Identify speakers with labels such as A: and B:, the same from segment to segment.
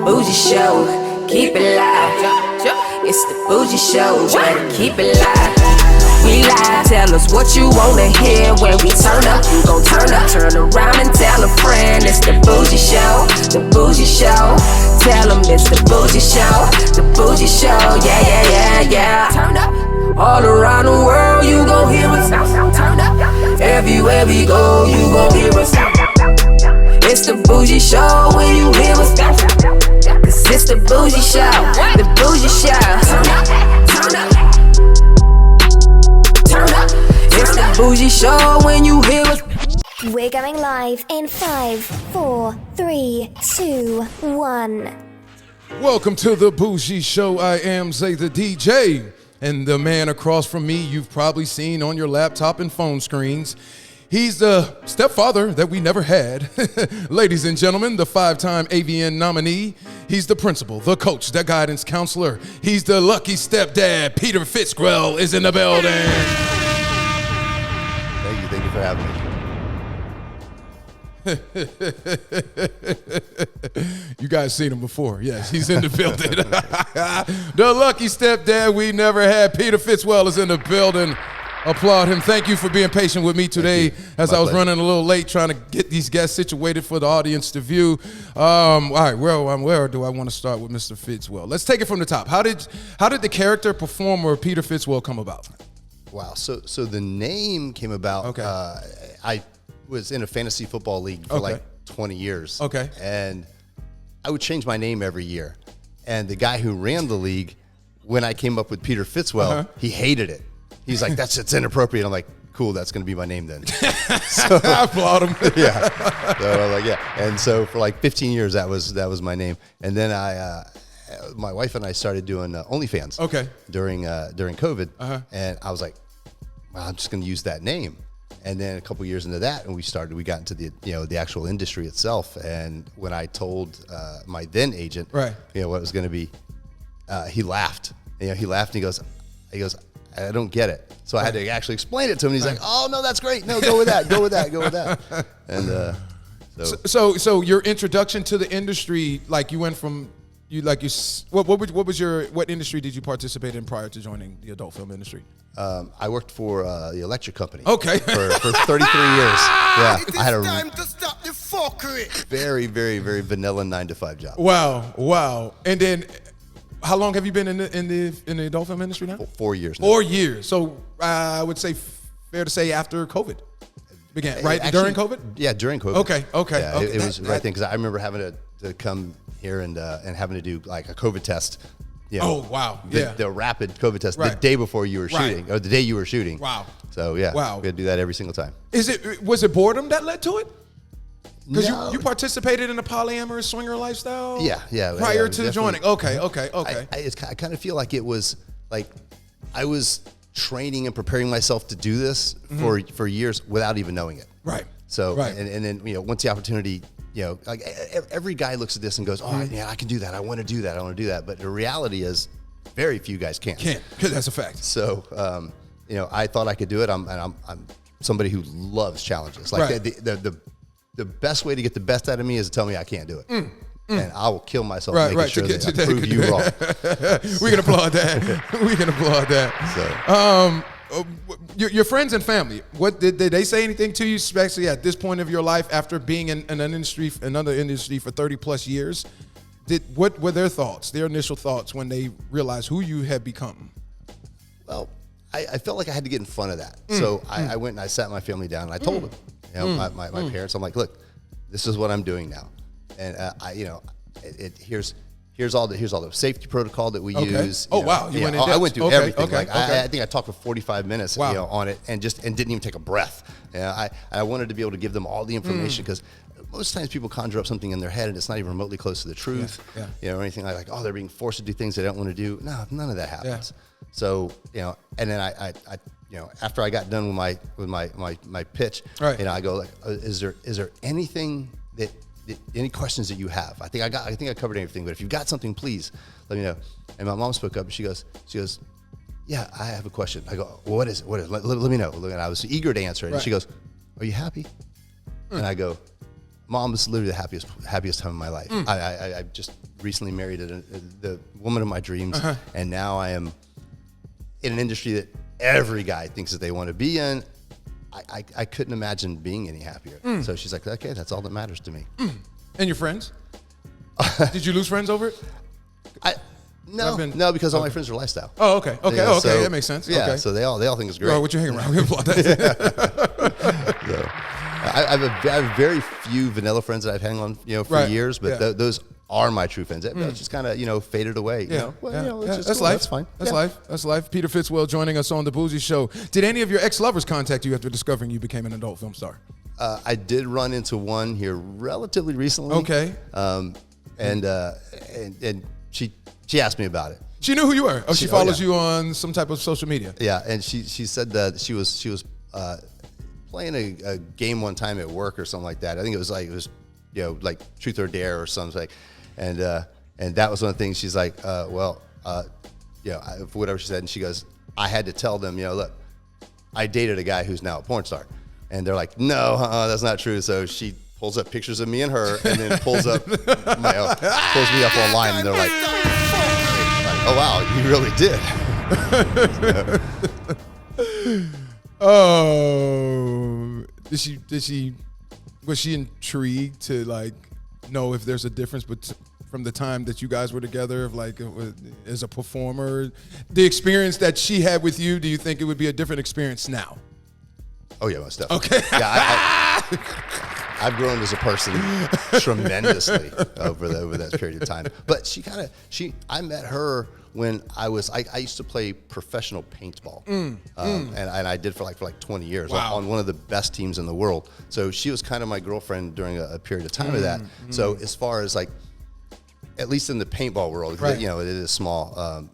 A: Bougie Show, keep it live. It's the Bougie Show, keep it live. We live, tell us what you wanna hear. When we turn up, you gon' turn up. Turn around and tell a friend. It's the Bougie Show, the Bougie Show. Tell them it's the Bougie Show, the Bougie Show. Yeah, yeah, yeah, yeah. Turn up. All around the world, you gon' hear us. Turn up. Everywhere we go, you gon' hear us. It's the Bougie Show when you hear us. Cause it's the Bougie Show, the Bougie Show. Turn up, turn up, turn up. It's the Bougie Show when you hear us.
B: We're going live in 5, 4, 3, 2, 1.
C: Welcome to the Bougie Show. I am Zay the DJ. And the man across from me, you've probably seen on your laptop and phone screens. He's the stepfather that we never had. Ladies and gentlemen, the 5-time AVN nominee. He's the principal, the coach, the guidance counselor. He's the lucky stepdad. Peter Fitzwell is in the building.
D: Thank you for having me.
C: You guys seen him before. Yes, he's in the building. The lucky stepdad we never had. Peter Fitzwell is in the building. Applaud him. Thank you for being patient with me today as I was running a little late trying to get these guests situated for the audience to view. All right, where do I want to start with Mr. Fitzwell? Let's take it from the top. How did the character performer Peter Fitzwell come about?
D: Wow. So the name came about. Okay. I was in a fantasy football league for like 20 years. Okay. And I would change my name every year. And the guy who ran the league, when I came up with Peter Fitzwell, he hated it. He's like, it's inappropriate. I'm like, cool, that's going to be my name then. So,
C: I applaud him.
D: Yeah. So I'm like, yeah. And so for like 15 years, that was my name. And then my wife and I started doing OnlyFans. Okay. During COVID. And I was like, well, I'm just going to use that name. And then a couple years into that, and we got into the actual industry itself. And when I told my then agent, what it was going to be, he laughed. He laughed and he goes, I don't get it. So I had to actually explain it to him. And he's like, oh, no, that's great. No, go with that. Go with that. Go with that. And
C: so your introduction to the industry, like you went from, what industry did you participate in prior to joining the adult film industry?
D: I worked for the electric company.
C: Okay.
D: For 33 years. Yeah.
E: I had time to stop the fuckery.
D: Very, very, very vanilla 9-to-5 job.
C: Wow. And then how long have you been in the adult film industry now?
D: 4 years now.
C: 4 years. So I would say fair to say after COVID began, right? Actually, during COVID?
D: Yeah, during COVID.
C: Okay.
D: Yeah, it was the right thing because I remember having to come here and having to do like a COVID test.
C: Oh, wow.
D: The rapid COVID test the day before you were shooting, or the day you were shooting.
C: Wow.
D: So, yeah. Wow. We had to do that every single time.
C: Was it boredom that led to it? Because
D: no.
C: you participated in a polyamorous swinger lifestyle?
D: Yeah.
C: Prior to joining. Okay.
D: I kind of feel like it was like I was training and preparing myself to do this for years without even knowing it.
C: Right.
D: So, and then, once the opportunity, like every guy looks at this and goes, oh, yeah, I can do that. I want to do that. But the reality is very few guys can't.
C: That's a fact.
D: So, I thought I could do it. I'm somebody who loves challenges. Like the best way to get the best out of me is to tell me I can't do it. And I will kill myself making sure that I prove you wrong.
C: We can applaud that. So, your friends and family, what did they say anything to you, especially at this point of your life after being in another industry for 30 plus years? What were their initial thoughts when they realized who you had become?
D: Well, I felt like I had to get in front of that. So I went and I sat my family down and I told them, my parents, I'm like, look, this is what I'm doing now. And here's all the safety protocol that we use.
C: Oh, wow.
D: I went through everything. I think I talked for 45 minutes on it and didn't even take a breath. I wanted to be able to give them all the information because most times people conjure up something in their head and it's not even remotely close to the truth. Or anything like, oh, they're being forced to do things they don't want to do. No, none of that happens. So, and then I after I got done with my pitch, I go like, is there anything that any questions that you have? I think I covered everything, but if you've got something, please let me know. And my mom spoke up and she goes, yeah, I have a question. I go, well, what is it? Let me know. And I was eager to answer it. And she goes, are you happy? And I go, Mom was literally the happiest time of my life. I just recently married the woman of my dreams, and now I am in an industry that every guy thinks that they want to be in. I couldn't imagine being any happier. So she's like, okay, that's all that matters to me.
C: And your friends? Did you lose friends over it?
D: No, because all my friends are lifestyle.
C: Oh, okay. Okay.
D: You know,
C: Okay. That makes sense.
D: Yeah.
C: Okay.
D: So they all think it's great.
C: Bro, what you hanging around? We applaud that.
D: So, I have very few vanilla friends that I've hung on, for years, but those are my true friends. That's just kind of, faded away.
C: Yeah.
D: It's
C: That's
D: cool.
C: life.
D: That's fine.
C: That's life. That's life. Peter Fitzwell joining us on the Bougie Show. Did any of your ex-lovers contact you after discovering you became an adult film star?
D: I did run into one here relatively recently.
C: Okay.
D: And she asked me about it.
C: She knew who you were. Oh, she follows you on some type of social media.
D: Yeah, and she said that she was playing a game one time at work or something like that. I think it was like Truth or Dare or something, and that was one of the things. She's like, for whatever she said, and she goes, I had to tell them, look, I dated a guy who's now a porn star, and they're like, no, that's not true. So she pulls up pictures of me and her, and then pulls me up online, and they're like, oh wow, you really did.
C: Oh, was she intrigued to know if there's a difference from the time that you guys were together as a performer? The experience that she had with you, do you think it would be a different experience now?
D: Oh yeah, most definitely.
C: Okay.
D: Yeah, I've grown as a person tremendously over that period of time. But I met her when I used to play professional paintball, and I did for like 20 years on one of the best teams in the world. So she was kind of my girlfriend during a period of time of that. So as far as at least in the paintball world, right. It is small.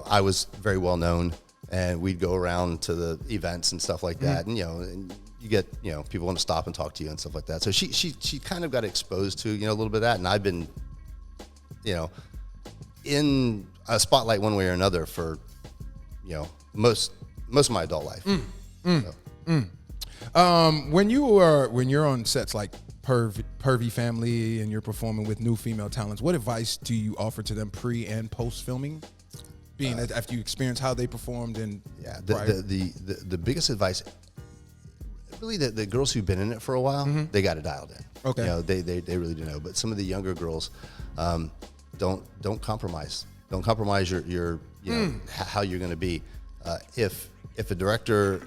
D: I was very well known, and we'd go around to the events and stuff like that, and and you get people want to stop and talk to you and stuff like that. So she kind of got exposed to a little bit of that, and I've been in a spotlight one way or another for most of my adult life.
C: When you're on sets like Pervy Family and you're performing with new female talents, what advice do you offer to them pre and post filming? Being that after you experience how they performed and
D: the biggest advice, really, the girls who've been in it for a while, they got it dialed in.
C: Okay,
D: they really do know. But some of the younger girls, don't compromise. Don't compromise your how you're going to be. If a director,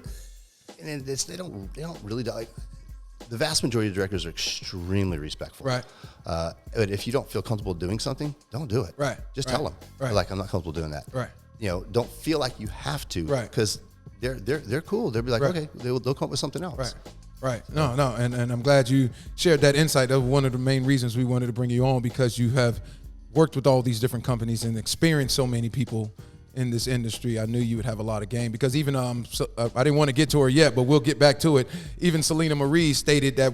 D: and they don't really the vast majority of directors are extremely respectful.
C: Right.
D: But if you don't feel comfortable doing something, don't do it.
C: Right.
D: Just tell them.
C: Right.
D: Like, I'm not comfortable doing that.
C: Right.
D: Don't feel like you have to.
C: Right.
D: Because they're cool. They'll be like, okay, they'll come up with something else.
C: Right. Right. No. And I'm glad you shared that insight. That was one of the main reasons we wanted to bring you on, because you have worked with all these different companies and experienced so many people in this industry. I knew you would have a lot of game, because even I didn't want to get to her yet, but we'll get back to it. Even Selena Marie stated that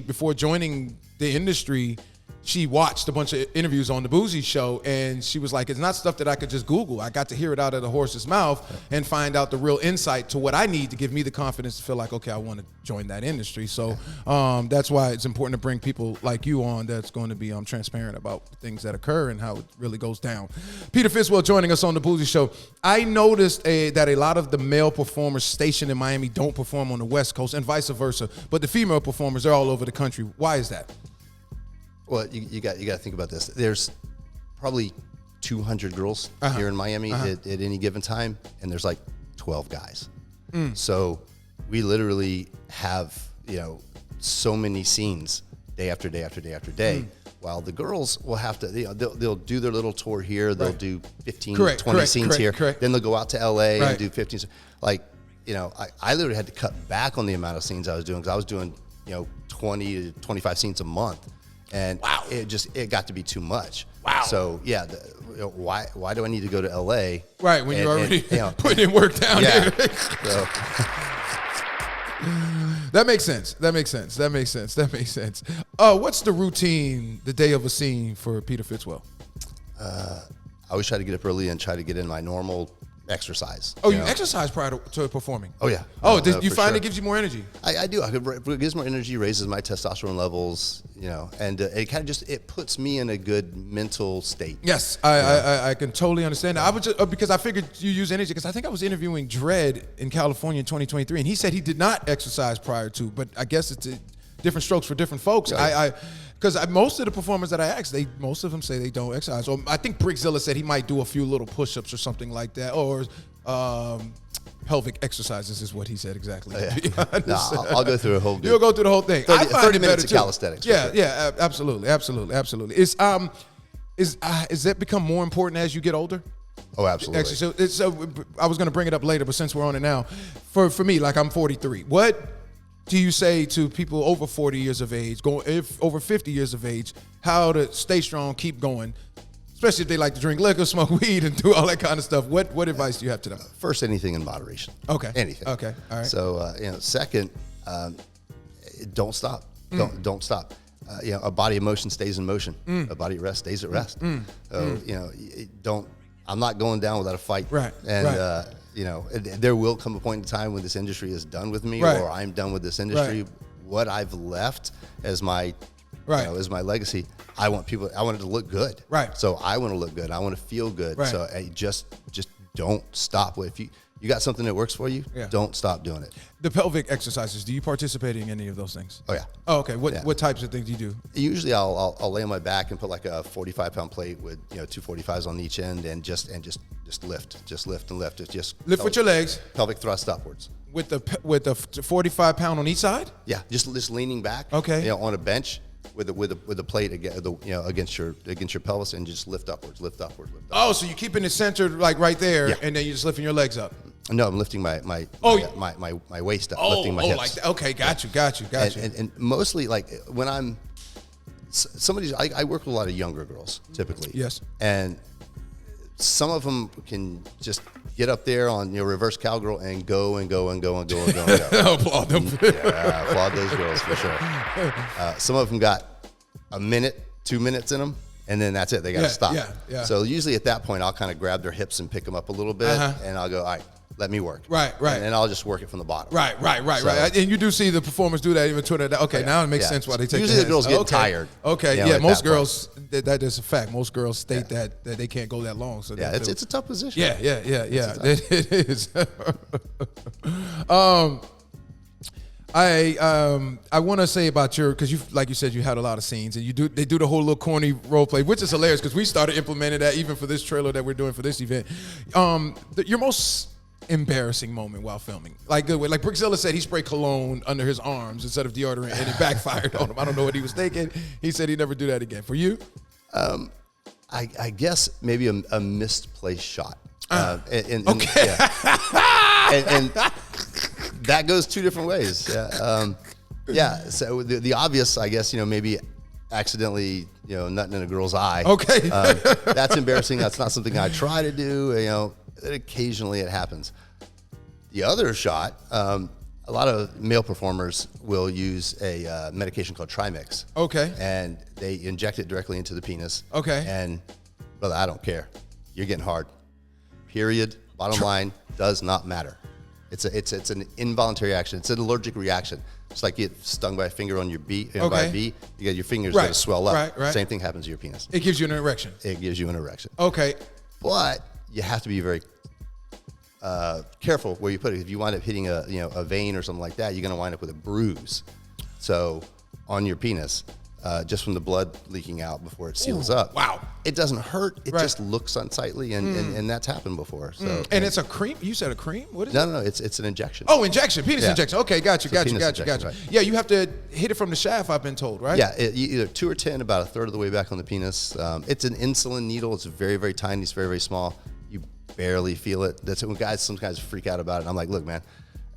C: before joining the industry, she watched a bunch of interviews on the Bougie Show, and she was like, it's not stuff that I could just Google. I got to hear it out of the horse's mouth and find out the real insight to what I need to give me the confidence to feel like, okay, I want to join that industry. So that's why it's important to bring people like you on that's going to be transparent about things that occur and how it really goes down. Peter Fitzwell joining us on the Bougie Show. I noticed that a lot of the male performers stationed in Miami don't perform on the West Coast and vice versa, but the female performers are all over the country. Why is that?
D: Well, you got to think about this. There's probably 200 girls here in Miami at any given time, and there's like 12 guys. So we literally have so many scenes day after day after day after day. While the girls will have to, they'll do their little tour here. They'll do 15, 20 scenes here. Then they'll go out to LA and do 15. I literally had to cut back on the amount of scenes I was doing, because I was doing 20 to 25 scenes a month. And it got to be too much. Wow. So why do I need to go to LA?
C: Right, when you're already putting in work down here.
D: So.
C: That makes sense. What's the routine the day of a scene for Peter Fitzwell?
D: I always try to get up early and try to get in my normal exercise.
C: Oh, you exercise prior to performing?
D: Oh, yeah.
C: Oh, do you find it gives you more energy?
D: I do. It gives more energy, raises my testosterone levels, and it kind of it puts me in a good mental state.
C: Yes, I can totally understand that. I was just, because I figured you use energy, because I think I was interviewing Dredd in California in 2023, and he said he did not exercise prior to, but I guess it's different strokes for different folks.
D: Right.
C: Because most of the performers that I asked, most of them say they don't exercise. Or I think Brickzilla said he might do a few little push-ups or something like that, or pelvic exercises is what he said exactly.
D: I'll go through a whole.
C: You'll go through the whole thing.
D: 30 minutes of calisthenics.
C: Yeah, absolutely. Is that become more important as you get older?
D: Oh, absolutely.
C: So I was going to bring it up later, but since we're on it now, for me, like I'm 43. What do you say to people over 40 years of age, over 50 years of age, how to stay strong, keep going, especially if they like to drink liquor, smoke weed, and do all that kind of stuff? What advice do you have to them?
D: First, anything in moderation.
C: Okay.
D: Anything.
C: Okay. All right.
D: So, second, don't stop. Don't stop. A body of motion stays in motion. A body at rest stays at rest. So, I'm not going down without a fight.
C: Right.
D: And, there will come a point in time when this industry is done with me, or I'm done with this industry.
C: Right.
D: What I've left as my, as my legacy, I want it to look good.
C: Right.
D: So I want to look good. I want to feel good.
C: Right.
D: So just don't stop. If you got something that works for you, don't stop doing it.
C: The pelvic exercises, do you participate in any of those things?
D: Oh, yeah.
C: Oh, okay. What types of things do you do?
D: Usually I'll lay on my back and put like a 45-pound plate with 245s on each end and just lift. Just lift and lift.
C: Lift with your legs.
D: Pelvic thrust upwards.
C: With the 45-pound on each side?
D: Yeah, just leaning back.
C: Okay.
D: On a bench with a plate against your pelvis, and just lift upwards.
C: Oh, so you're keeping it centered like right there, and then you're just lifting your legs up.
D: No, I'm lifting my waist up, lifting my hips.
C: Like that. Okay, got you.
D: And mostly, like when I'm I work with a lot of younger girls typically.
C: Yes.
D: And some of them can just get up there on reverse cowgirl and go.
C: Applaud them.
D: Yeah, applaud those girls for sure. Some of them got a minute, 2 minutes in them, and then that's it. They got to stop.
C: Yeah.
D: So usually at that point, I'll kind of grab their hips and pick them up a little bit, and I'll go, all right, let me work.
C: Right.
D: And then I'll just work it from the bottom.
C: Right. And you do see the performers do that even Twitter. Okay, now it makes sense why they take
D: usually the girls get tired.
C: Okay, most girls, that is a fact. Most girls state that they can't go that long. So
D: it's a tough position.
C: Yeah. It is. I want to say about because you, like you said, you had a lot of scenes, and they do the whole little corny role play, which is hilarious because we started implementing that even for this trailer that we're doing for this event. Your most embarrassing moment while filming, like Brickzilla said, he sprayed cologne under his arms instead of deodorant, and it backfired on him. I don't know what he was thinking. He said he'd never do that again. For you?
D: I guess maybe a misplaced shot.
C: Okay.
D: And that goes two different ways. So the obvious, I guess, maybe accidentally, nutting in a girl's eye.
C: Okay.
D: That's embarrassing. That's not something I try to do. Occasionally it happens. The other shot, a lot of male performers will use a medication called Trimix.
C: Okay.
D: And they inject it directly into the penis.
C: Okay.
D: And brother, I don't care. You're getting hard. Period. Bottom line, does not matter. It's an involuntary action. It's an allergic reaction. It's like you get stung by a finger on your bee. By a bee, you get your fingers going to swell up.
C: Right.
D: Same thing happens to your penis.
C: It gives you an erection.
D: It gives you an erection.
C: Okay.
D: But you have to be very careful where you put it. If you wind up hitting a vein or something like that, you're going to wind up with a bruise. So on your penis, just from the blood leaking out before it seals up.
C: Wow.
D: It doesn't hurt. It just looks unsightly, and that's happened before. So
C: and it's a cream. You said a cream? What is it?
D: No. It's an injection.
C: Oh, injection. Penis injection. Okay, got you.
D: Right.
C: Yeah, you have to hit it from the shaft, I've been told, right?
D: Yeah, either 2 or 10, about a third of the way back on the penis. It's an insulin needle. It's very, very tiny. It's very, very small. You barely feel it. That's when guys sometimes freak out about it. I'm like, look, man,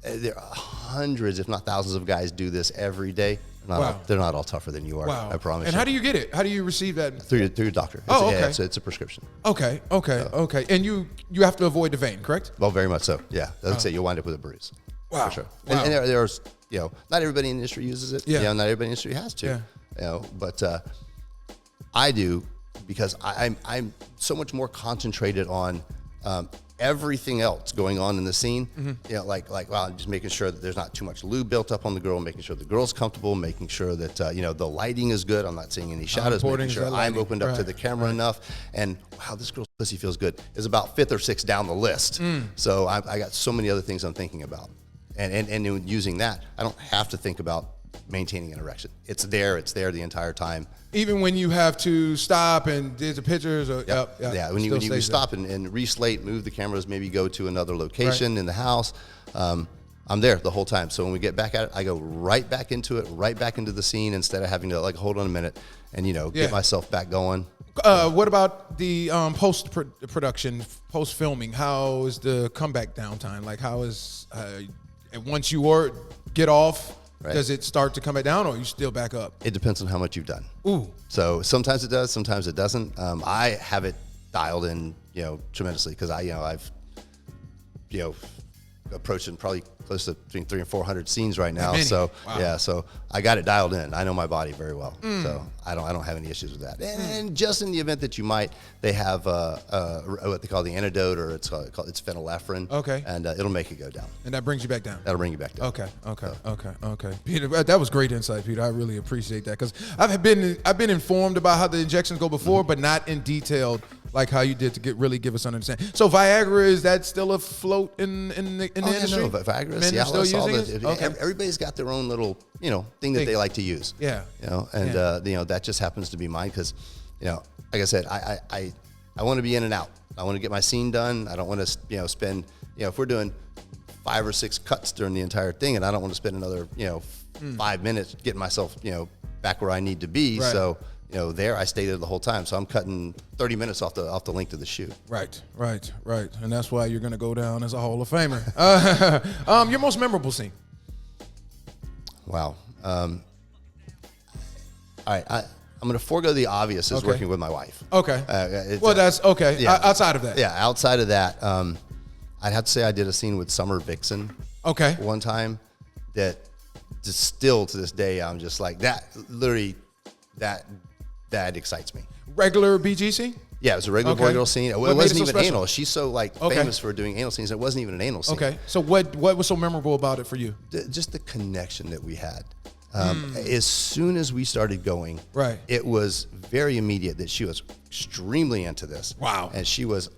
D: there are hundreds, if not thousands of guys do this every day. They're not all tougher than you are.
C: Wow.
D: I promise.
C: And how do you get it? How do you receive that?
D: Through your doctor. It's a prescription.
C: Okay. And you have to avoid the vein, correct?
D: Well, very much so. Yeah. I would say you'll wind up with a bruise.
C: Wow.
D: For sure.
C: Wow.
D: And there's, not everybody in the industry uses it.
C: Yeah.
D: Not everybody in the industry has to.
C: Yeah.
D: But I do because I'm so much more concentrated on everything else going on in the scene, well, just making sure that there's not too much lube built up on the girl, making sure the girl's comfortable, making sure that the lighting is good. I'm not seeing any shadows, making sure I'm opened up to the camera enough, and wow, this girl's pussy feels good is about 5th or 6th down the list. So I got so many other things I'm thinking about, and in using that, I don't have to think about maintaining an erection. It's there the entire time.
C: Even when you have to stop and do the pictures, or
D: when you stop and reslate, move the cameras, maybe go to another location in the house, I'm there the whole time. So when we get back at it, I go right back into it, right back into the scene, instead of having to like hold on a minute and get myself back going.
C: What about the post production, post filming? How is the comeback downtime? Like, how is once you get off? Right. Does it start to come back down, or are you still back up?
D: It depends on how much you've done.
C: Ooh.
D: So sometimes it does, sometimes it doesn't. I have it dialed in, tremendously, because I've approaching probably close to between 300 and 400 scenes right now. So so I got it dialed in. I know my body very well, so I don't have any issues with that. And just in the event that they have what they call the antidote, or it's phenylephrine.
C: Okay.
D: And it'll make it go down.
C: And that brings you back down.
D: That'll bring you back down.
C: Okay. Peter, that was great insight, Peter. I really appreciate that, because I've been informed about how the injections go before, but not in detail like how you did to really give us an understanding. So Viagra, is that still afloat in the industry?
D: No, Viagra,
C: Men are still using it? Okay.
D: Everybody's got their own little thing that they like to use.
C: Yeah.
D: That just happens to be mine, because like I said, I want to be in and out. I want to get my scene done. I don't want to spend if we're doing 5 or 6 cuts during the entire thing, and I don't want to spend another 5 minutes getting myself back where I need to be.
C: Right.
D: So there I stay there the whole time. So I'm cutting 30 minutes off the length of the shoot.
C: Right. And that's why you're going to go down as a Hall of Famer. Your most memorable scene?
D: Wow. All right. I'm going to forego the obvious as working with my wife.
C: Okay. That's okay.
D: Yeah.
C: Outside of that.
D: Yeah. Outside of that, I'd have to say I did a scene with Summer Vixen.
C: Okay.
D: One time that just still to this day, I'm just like that. Literally, that excites me.
C: Regular BG scene?
D: Yeah, it was a regular boy girl scene. It wasn't even anal. She's so famous for doing anal scenes. It wasn't even an anal scene.
C: Okay. So what was so memorable about it for you?
D: Just the connection that we had. As soon as we started going, it was very immediate that she was extremely into this.
C: Wow.
D: And she was,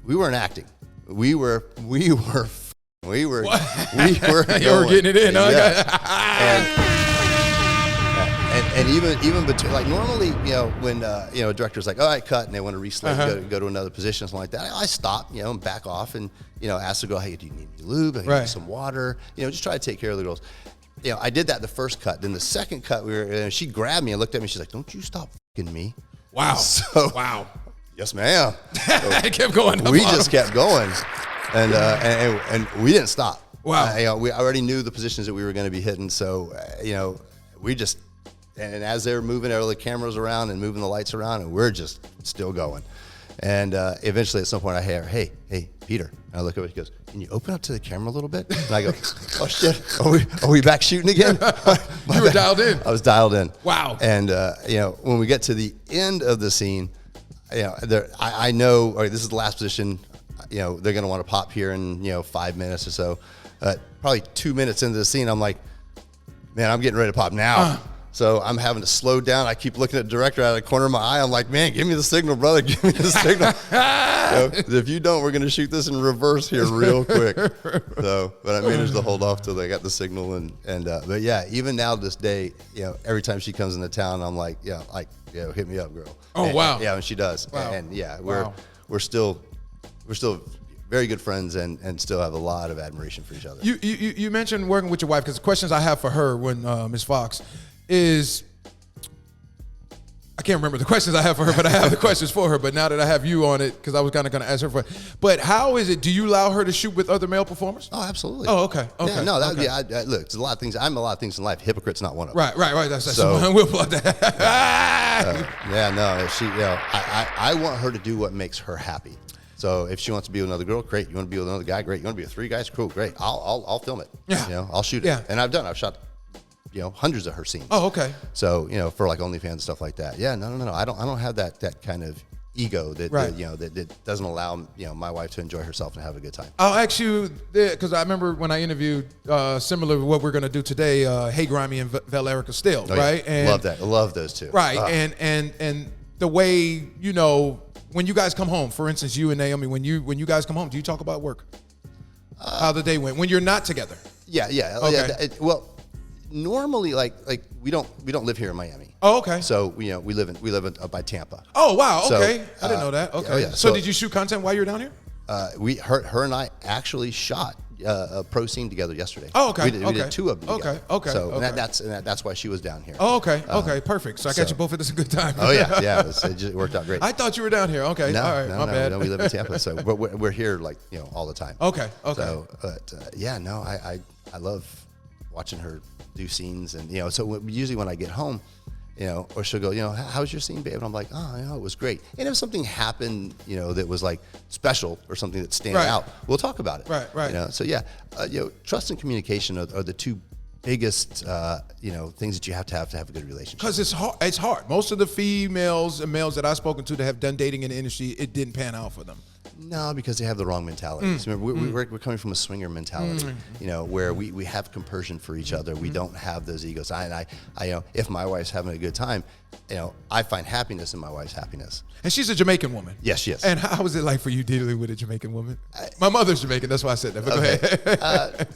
D: we weren't acting. We were going.
C: You were getting it in, huh?
D: Yeah. And even between, like, normally, when a director's like, all right, cut, and they want to reslate, go to another position, something like that, I stop, and back off, and ask the girl, hey, do you need any lube? Do you need some water? Just try to take care of the girls. I did that the first cut. Then the second cut, she grabbed me and looked at me. She's like, don't you stop fucking me.
C: Wow.
D: So,
C: wow.
D: Yes, ma'am. So
C: I kept going.
D: We just kept going, and we didn't stop.
C: Wow.
D: We already knew the positions that we were going to be hitting, so we just. And as they're moving all the cameras around and moving the lights around, and we're just still going. And eventually, at some point, I hear, hey, Peter. And I look over, he goes, can you open up to the camera a little bit? And I go, oh, shit, are we back shooting again?
C: You were dialed in.
D: I was dialed in.
C: Wow.
D: And, when we get to the end of the scene, I know, all right, this is the last position. They're going to want to pop here in, 5 minutes or so. Probably 2 minutes into the scene, I'm like, man, I'm getting ready to pop now. So I'm having to slow down. I keep looking at the director out of the corner of my eye. I'm like, man, give me the signal, brother. Give me the signal. If you don't, we're going to shoot this in reverse here real quick. So, but I managed to hold off till they got the signal. But yeah, even now to this day, every time she comes into town, I'm like, hit me up, girl.
C: Oh, wow.
D: Yeah, and she does.
C: Wow.
D: And yeah, we're still very good friends and still have a lot of admiration for each other.
C: You mentioned working with your wife, because the questions I have for her when Ms. Fox is, I can't remember the questions I have for her, but I have the questions for her. But now that I have you on it, because I was kind of going to ask her for it. But how is it, do you allow her to shoot with other male performers?
D: Oh, absolutely.
C: Oh, okay.
D: Yeah, no, that would be, look, there's a lot of things. I'm a lot of things in life. Hypocrite's not one of them.
C: Right. That's so, we'll plug that.
D: I want her to do what makes her happy. So if she wants to be with another girl, great. You want to be with another guy, great. You want to be with 3 guys, cool, great. I'll film it.
C: Yeah.
D: I'll shoot it.
C: Yeah.
D: And I've shot hundreds of her scenes.
C: Oh, okay.
D: So, for like OnlyFans and stuff like that. Yeah, no. I don't have that kind of ego that,
C: Right.
D: that doesn't allow my wife to enjoy herself and have a good time.
C: I'll ask you, because I remember when I interviewed, similar to what we're going to do today, Hey Grimy and Valerica Still,
D: Oh,
C: right?
D: Yeah.
C: And
D: Love that. I love those two.
C: right, and the way, when you guys come home, for instance, you and Naomi, when you guys come home, do you talk about work? How the day went when you're not together?
D: Yeah.
C: Okay.
D: Well, normally, like we don't live here in Miami.
C: Oh, okay.
D: So we live up by Tampa.
C: Oh, wow.
D: So,
C: Okay, I didn't know that. Okay.
D: oh, yeah.
C: So
D: So-
C: did you shoot content while you were down here?
D: Her and I actually shot a pro scene together yesterday.
C: Oh, okay.
D: We did two of them.
C: Okay,
D: together.
C: okay,
D: So
C: okay.
D: that's why she was down here.
C: Oh, okay. Okay, perfect. So I got
D: so-
C: you both at this a good time.
D: Oh yeah. It worked out great.
C: I thought you were down here. Okay.
D: No,
C: All right.
D: no,
C: my
D: no,
C: bad.
D: no, we live in Tampa, so but we're here all the time.
C: Okay.
D: So, but I love watching her do scenes, and so usually when I get home, or she'll go, how's your scene, babe? And I'm like, oh, it was great. And if something happened, that was like special or something that stands
C: Right.
D: out, we'll talk about it.
C: Right.
D: So yeah, trust and communication are the two biggest, things that you have to have a good relationship.
C: Because it's hard. It's hard. Most of the females and males that I've spoken to that have done dating in the industry, it didn't pan out for them.
D: No, because they have the wrong mentality. So we're coming from a swinger mentality, where we have compersion for each other. We don't have those egos. I if my wife's having a good time, I find happiness in my wife's happiness.
C: And she's a Jamaican woman.
D: Yes, she is.
C: And how was it like for you dealing with a Jamaican woman? My mother's Jamaican. That's why I said that. But go ahead.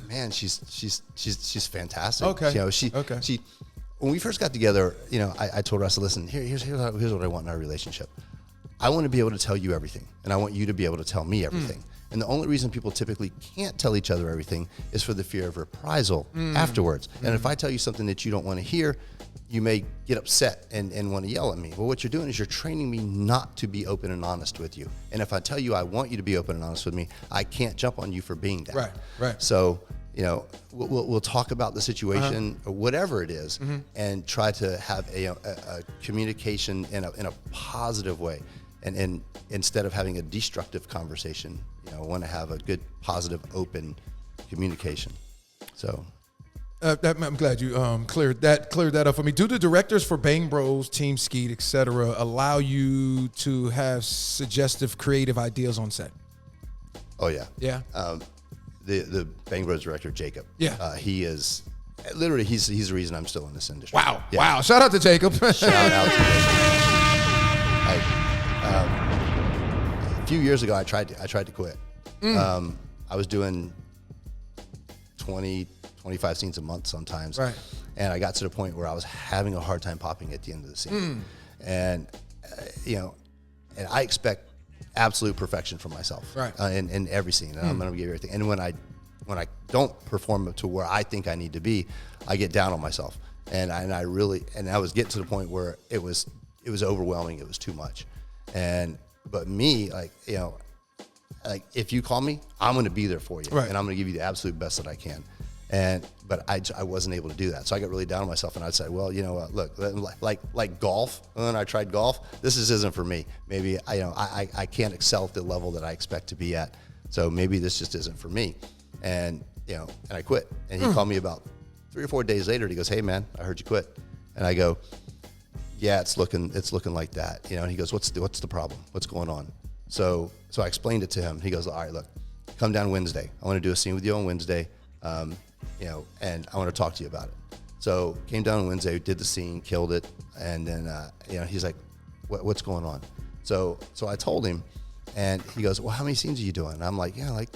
D: Man, she's fantastic.
C: Okay.
D: She when we first got together, I told her, I said, listen, here's what I want in our relationship. I want to be able to tell you everything, and I want you to be able to tell me everything. And the only reason people typically can't tell each other everything is for the fear of reprisal afterwards. And if I tell you something that you don't want to hear, you may get upset and want to yell at me. Well, what you're doing is you're training me not to be open and honest with you. And if I tell you I want you to be open and honest with me, I can't jump on you for being that.
C: Right.
D: So, we'll talk about the situation or whatever it is, and try to have a communication in a positive way. And instead of having a destructive conversation, I want to have a good, positive, open communication. So,
C: I'm glad you cleared that up for me. Do the directors for Bang Bros, Team Skeet, etc., allow you to have suggestive, creative ideas on set?
D: oh yeah,
C: Yeah.
D: The Bang Bros director Jacob.
C: Yeah.
D: He is literally he's the reason I'm still in this industry.
C: Wow.
D: Yeah.
C: Wow. Shout out to Jacob.
D: Shout out to Jacob. A few years ago, I tried to quit. I was doing 20, 25 scenes a month sometimes.
C: Right.
D: And I got to the point where I was having a hard time popping at the end of the scene. And, and I expect absolute perfection from myself.
C: Right.
D: In every scene. And I'm going to give everything. And when I don't perform to where I think I need to be, I get down on myself. And I was getting to the point where it was overwhelming. It was too much. But me, if you call me, I'm going to be there for you.
C: Right.
D: And I'm going to give you the absolute best that I can. But I wasn't able to do that. So I got really down on myself, and I'd say, well, look, like golf, when I tried golf, this isn't for me. Maybe, I can't excel at the level that I expect to be at. So maybe this just isn't for me. And I quit. And he called me about 3 or 4 days later, and he goes, hey man, I heard you quit. And I go, yeah, it's looking like that. And he goes, what's the problem? What's going on? So I explained it to him. He goes, all right, look, come down Wednesday. I want to do a scene with you on Wednesday. And I want to talk to you about it. So came down on Wednesday, did the scene, killed it. And then, he's like, what's going on? So I told him, and he goes, well, how many scenes are you doing? And I'm like, yeah, like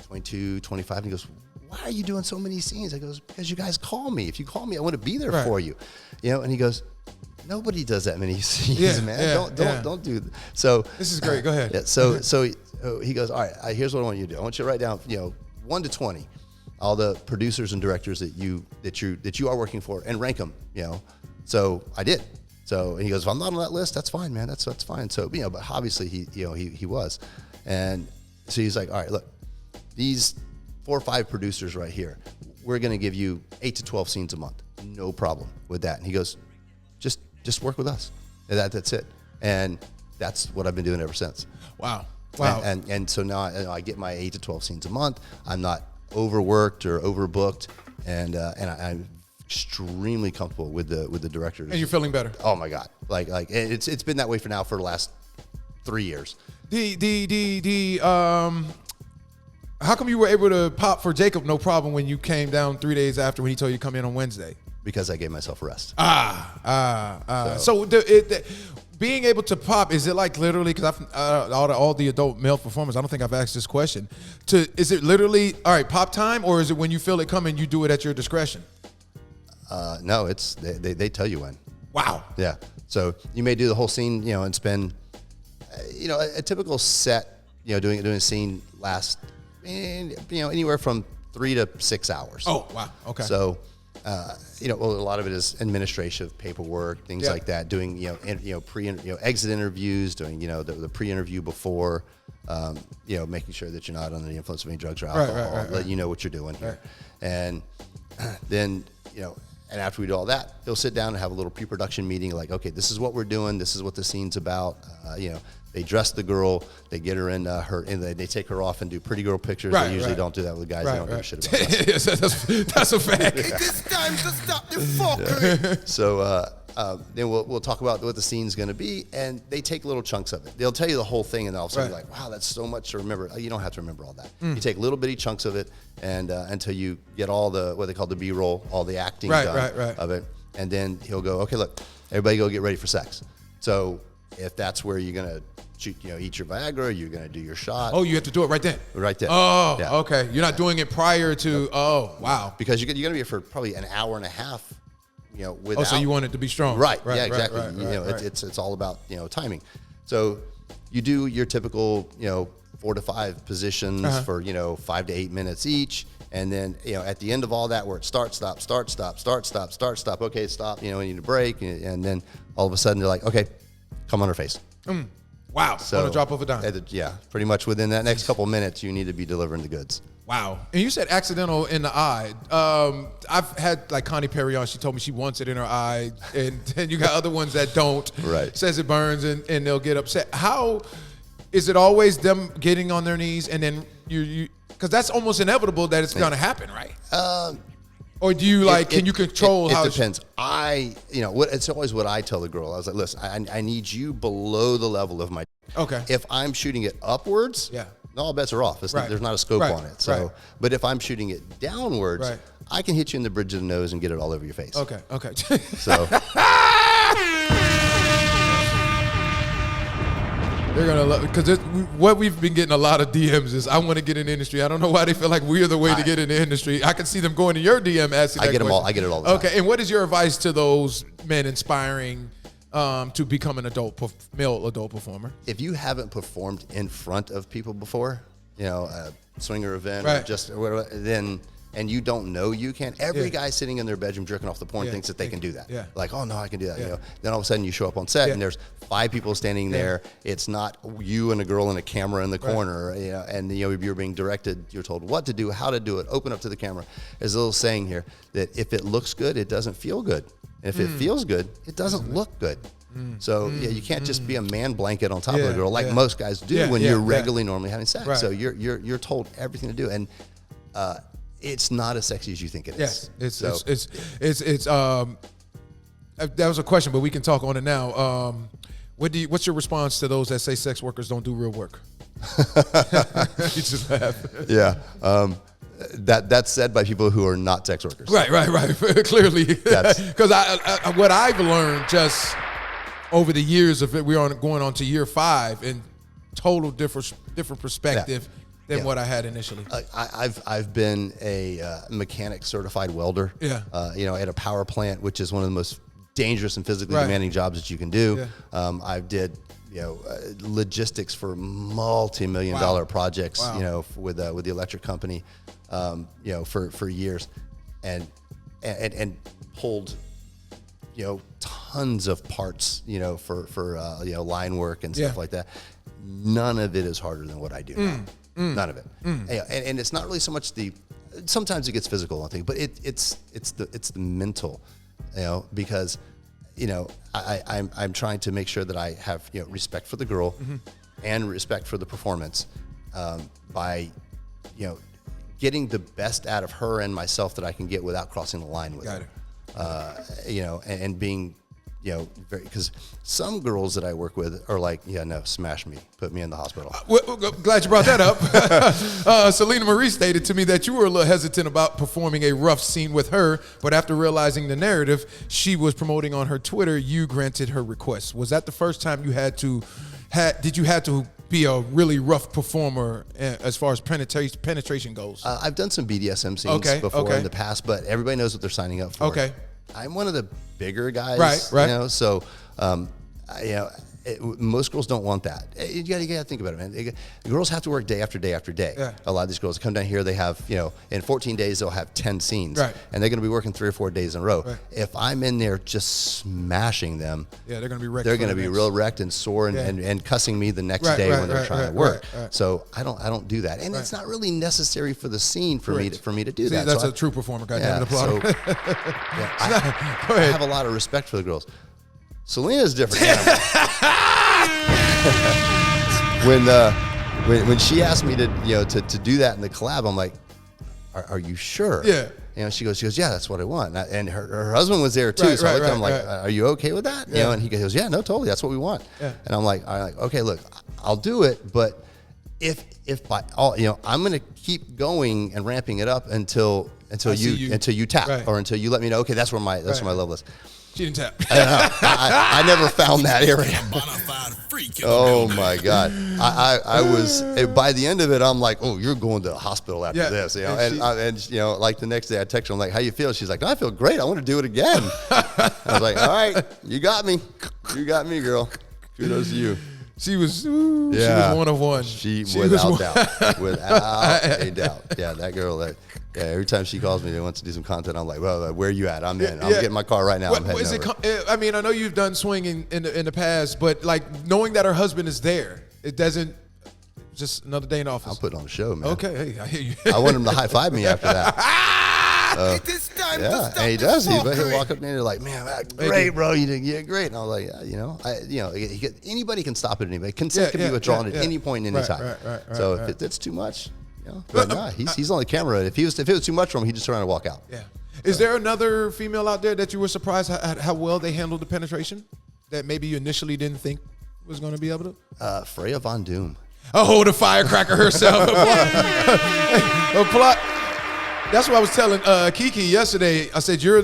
D: 22, 25. And he goes, why are you doing so many scenes? I goes, because you guys call me. If you call me, I want to be there for you. And he goes, nobody does that many scenes, man. Don't do that. So
C: This is great. Go ahead.
D: Yeah. So he goes, all right, here's what I want you to do. I want you to write down, 1 to 20, all the producers and directors that you are working for, and rank them. So I did. So and he goes, if I'm not on that list, that's fine, man. That's fine. So but obviously he was, and so he's like, all right, look, these 4 or 5 producers right here, we're going to give you 8 to 12 scenes a month. No problem with that. And he goes, just work with us. And that's it. And that's what I've been doing ever since.
C: Wow.
D: And so now I get my 8 to 12 scenes a month. I'm not overworked or overbooked, and I'm extremely comfortable with the directors.
C: And you're feeling better.
D: Oh my God. Like it's been that way for the last 3 years.
C: How come you were able to pop for Jacob no problem when you came down 3 days after when he told you to come in on Wednesday?
D: Because I gave myself a rest.
C: So being able to pop, is it like literally, because all the adult male performers, I don't think I've asked this question, is it literally, all right, pop time, or is it when you feel it coming, you do it at your discretion?
D: No, it's they tell you when.
C: Wow.
D: Yeah. So you may do the whole scene, and spend, a typical set, doing a scene lasts, anywhere from 3 to 6 hours.
C: Oh, wow. Okay.
D: So, a lot of it is administrative paperwork, things like that. Doing, exit interviews, doing, the pre-interview before, making sure that you're not under the influence of any drugs or alcohol, let you know what you're doing here, and then, and after we do all that, he'll sit down and have a little pre-production meeting. Like, okay, this is what we're doing. This is what the scene's about. They dress the girl, they get her in and they take her off and do pretty girl pictures. They usually don't do that with guys. They don't give a shit about that.
C: Yes, that's a fact.
E: It is time to stop the fuckery.
D: So then we'll talk about what the scene's going to be, and they take little chunks of it. They'll tell you the whole thing, and then all of a sudden you're like, wow, that's so much to remember. You don't have to remember all that. You take little bitty chunks of it, and until you get all the what they call the B-roll, all the acting done of it, and then he'll go, okay, look, everybody go get ready for sex. So if that's where you're going to shoot, eat your Viagra, you're going to do your shot.
C: Oh, you have to do it right then?
D: Right then.
C: Oh, okay. You're not doing it prior to, oh, wow.
D: Because you're going to be here for probably an hour and a half, without.
C: Oh, so you want it to be strong.
D: Right. Yeah, exactly. It's all about, timing. So you do your typical, 4 to 5 positions for, 5 to 8 minutes each. And then, at the end of all that, where it start, stop, start, stop, start, stop, start, stop. Okay, stop. We need a break. And then all of a sudden they're like, okay, come on her face.
C: Wow.
D: So,
C: on a drop of a dime.
D: Pretty much within that next couple minutes, you need to be delivering the goods.
C: Wow. And you said accidental in the eye. I've had like Connie Perry on. She told me she wants it in her eye. And then you got other ones that don't.
D: Right.
C: Says it burns and they'll get upset. How is it always them getting on their knees and then you because that's almost inevitable that it's going to happen, right? Or do you can you control how?
D: It depends. It's always what I tell the girl. I was like, listen, I need you below the level of my.
C: Okay.
D: If I'm shooting it upwards, all bets are off. There's not a scope on it. So, but if I'm shooting it downwards, I can hit you in the bridge of the nose and get it all over your face.
C: Okay.
D: So.
C: They're gonna love because what we've been getting a lot of DMs is I want to get in the industry. I don't know why they feel like we're the way to get in the industry. I can see them going to your DM asking. I get them all.
D: I get it all the time.
C: Okay, and what is your advice to those men inspiring to become an male adult performer?
D: If you haven't performed in front of people before, a swinger event or just or whatever, then. And you don't know you can. Every guy sitting in their bedroom jerking off the porn thinks that they can do that. Yeah. Like, oh no, I can do that. Then all of a sudden you show up on set and there's 5 people standing there. It's not you and a girl and a camera in the corner. And you're being directed. You're told what to do, how to do it. Open up to the camera. There's a little saying here that if it looks good, it doesn't feel good. And if it feels good, it doesn't look good. So you can't just be a man blanket on top of a girl like most guys do when you're regularly normally having sex. Right. So you're told everything to do and. It's not as sexy as you think it is.
C: Yes, it's that was a question, but we can talk on it now. What's your response to those that say sex workers don't do real work? You just laugh.
D: Yeah, that's said by people who are not sex workers.
C: Right. Clearly, because what I've learned just over the years of it, we're going on to year 5 and total different perspective. Yeah. Than what I had initially.
D: I've been a mechanic certified welder. Yeah. At a power plant, which is one of the most dangerous and physically demanding jobs that you can do. Yeah. I did logistics for multi-million-dollar projects. With the electric company. For years, and pulled tons of parts. For line work and stuff like that. None of it is harder than what I do now. None of it, and it's not really so much sometimes it gets physical, I think, but it's the mental, because I'm trying to make sure that I have respect for the girl and respect for the performance by getting the best out of her and myself that I can get without crossing the line with her. you know, and being, you know, because some girls that I work with are like, yeah, no, smash me, put me in the hospital.
C: Well, glad you brought that up. Selena Marie stated to me that you were a little hesitant about performing a rough scene with her, but after realizing the narrative she was promoting on her Twitter, you granted her request. Was that the first time you did you have to be a really rough performer as far as penetration goes?
D: I've done some BDSM scenes before in the past, but everybody knows what they're signing up for.
C: Okay.
D: I'm one of the bigger guys,
C: right.
D: You know, so you know, most girls don't want that. You gotta think about it, man. Girls have to work day after day after day.
C: Yeah.
D: A lot of these girls come down here, they have, you know, in 14 days they'll have 10 scenes,
C: right.
D: And they're gonna be working 3 or 4 days in a row.
C: Right.
D: If I'm in there just smashing them,
C: yeah, they're gonna be wrecked.
D: They're gonna be real wrecked and sore and cussing me the next day when they're trying to work. Right. So I don't do that, and it's not really necessary for the scene for me to do that.
C: That's
D: so
C: a true performer. Goddamn it,
D: so,
C: applaud.
D: I have a lot of respect for the girls. Selena's different. When she asked me to do that in the collab, I'm like, are you sure?
C: Yeah.
D: You know, she goes, yeah, that's what I want. And her husband was there too. So I looked at him like, are you okay with that? You know, and he goes, yeah, no, totally. That's what we want. Yeah. And I'm like, okay, look, I'll do it. But if by all, you know, I'm going to keep going and ramping it up until you tap or until you let me know, okay, that's where my level is.
C: She didn't tap.
D: I never found that area. Oh my God! I was by the end of it. I'm like, oh, you're going to the hospital after this, you know. And you know, like the next day, I text her. I'm like, how you feel? She's like, no, I feel great. I want to do it again. I was like, all right, you got me, girl. Kudos to you.
C: She was one of one.
D: She without doubt, without a doubt. Yeah, that girl. Every time she calls me, they want to do some content. I'm like, well, where are you at? I'm in. I'm getting my car right now. I'm heading over.
C: I mean, I know you've done swinging in the past, but like knowing that her husband is there, it doesn't. Just another day in office.
D: I'll put on a show, man.
C: Okay, hey, I hear you.
D: I want him to high five me after that.
E: It is time to
D: Yeah,
E: stop
D: and he
E: the
D: does. He'll
E: fuckery.
D: walk up there and like, man, great, bro. You did great. And I was like, yeah, you know, anybody can stop at anybody. Consent can be withdrawn at any point in any time. So if it's too much, you know, but nah, he's on the camera. If it was too much for him, he'd just turn around and walk out.
C: Yeah. Is there another female out there that you were surprised at how well they handled the penetration that maybe you initially didn't think was going to be able to?
D: Freya Von Doom.
C: Oh, the firecracker herself. Applaud. That's what I was telling Kiki yesterday. I said, "You're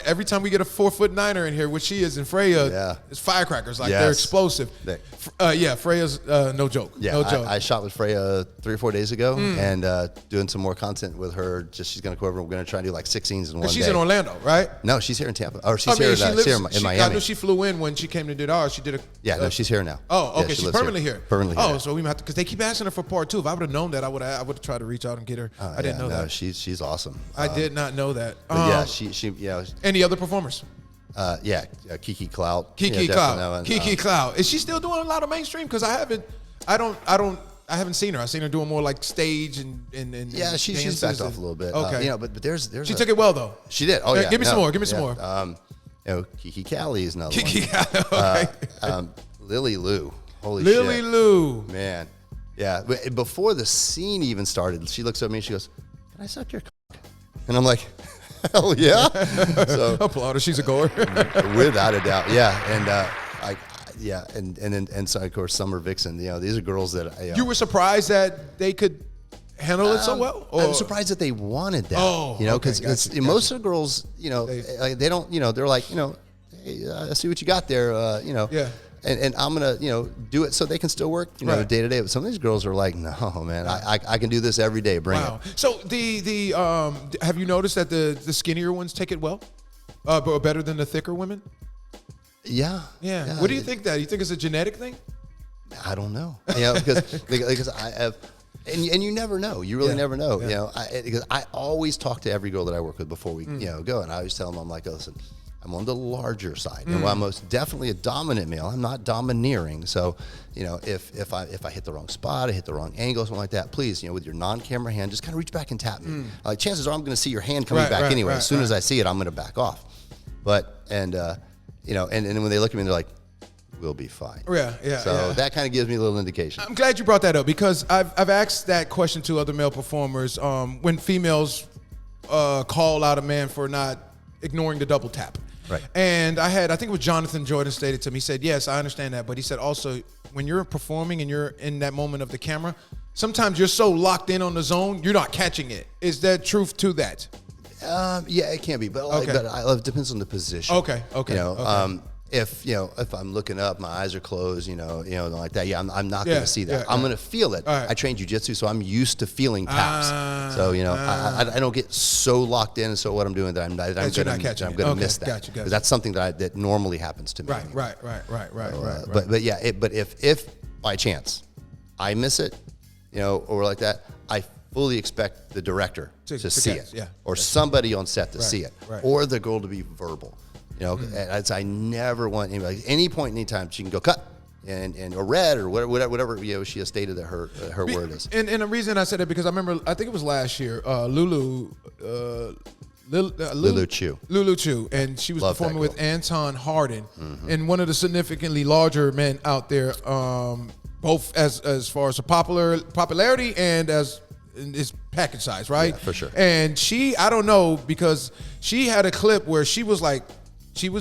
C: every time we get a 4'9" in here, which she is, and Freya, it's firecrackers. Like they're explosive. Freya's no joke.
D: Yeah,
C: no joke.
D: I shot with Freya 3 or 4 days ago, and doing some more content with her. She's gonna come over. We're gonna try to do like 6 scenes in one day.
C: She's in Orlando, right?
D: No, she's here in Tampa. Or she's here in Miami.
C: I knew she flew in when she came to do ours. She did a.
D: Yeah, no, she's here now.
C: Oh, okay, she's permanently here.
D: Permanently here.
C: Oh, so we might have to, because they keep asking her for part 2. If I would have known that, I would have tried to reach out and get her. I didn't know that.
D: She's awesome.
C: I did not know that.
D: But yeah.
C: Any other performers?
D: Kiki Clout.
C: Kiki Clout. Kiki Clout. Is she still doing a lot of mainstream? Because I haven't seen her. I've seen her doing more like stage and
D: yeah, she's backed off a little bit.
C: Okay.
D: You know, but there's
C: she took it well though.
D: She did. Oh yeah.
C: Give me some more. Give me some more.
D: You know, Kiki Callie is another
C: Kiki
D: one.
C: Callie. Okay.
D: Lily Lou. Holy shit.
C: Lily Lou.
D: Man. Yeah. Before the scene even started, she looks at me and she goes, "Can I suck your cock?" And I'm like, hell yeah. So
C: applaud her. She's a goer.
D: Without a doubt. Yeah. And and so of course Summer Vixen. You know, these are girls that
C: you were surprised that they could handle it so well? Or?
D: I'm surprised that they wanted that.
C: Oh,
D: you know, because most of the girls, you know, they don't. You know, they're like, you know, hey, I see what you got there. You know.
C: Yeah.
D: And I'm gonna, you know, do it so they can still work, you know, day to day. But some of these girls are like, no, man, I can do this every day. Bring it.
C: So have you noticed that the skinnier ones take it well, but better than the thicker women?
D: Yeah.
C: What do you think that? You think it's a genetic thing?
D: I don't know. You know, because I have, and you never know. You really never know. You know, because I always talk to every girl that I work with before we you know go, and I always tell them, I'm like, listen, I'm on the larger side, and while I'm most definitely a dominant male, I'm not domineering. So, you know, if I hit the wrong spot, I hit the wrong angle, something like that, please, you know, with your non-camera hand, just kind of reach back and tap me. Like chances are I'm going to see your hand coming back anyway. As soon as I see it, I'm going to back off. But you know, and when they look at me, they're like, "We'll be fine." So that kind of gives me a little indication.
C: I'm glad you brought that up because I've asked that question to other male performers when females call out a man for not ignoring the double tap.
D: Right.
C: And I think it was Jonathan Jordan stated to me, he said, yes, I understand that. But he said also, when you're performing and you're in that moment of the camera, sometimes you're so locked in on the zone, you're not catching it. Is there truth to that?
D: Yeah, it can be, but it depends on the position.
C: Okay.
D: If I'm looking up, my eyes are closed, like that. Yeah, I'm not going to see that. I'm going to feel it.
C: Right.
D: I train jiu-jitsu, so I'm used to feeling taps. So I don't get so locked in. And so what I'm doing that I'm going to miss that.
C: Gotcha.
D: Because that's something that normally happens to me.
C: Right.
D: But if by chance I miss it, or like that, I fully expect the director to see it, or somebody on set to see it, or the girl to be verbal. I never want anybody, any point, anytime she can go cut and or red or whatever she has stated that her word is.
C: And the reason I said it because I remember, I think it was last year, Lulu Chu, and she was performing with Anton Harden, and one of the significantly larger men out there, both as far as the popularity and as his package size, right?
D: Yeah, for sure.
C: And I don't know, because she had a clip where she was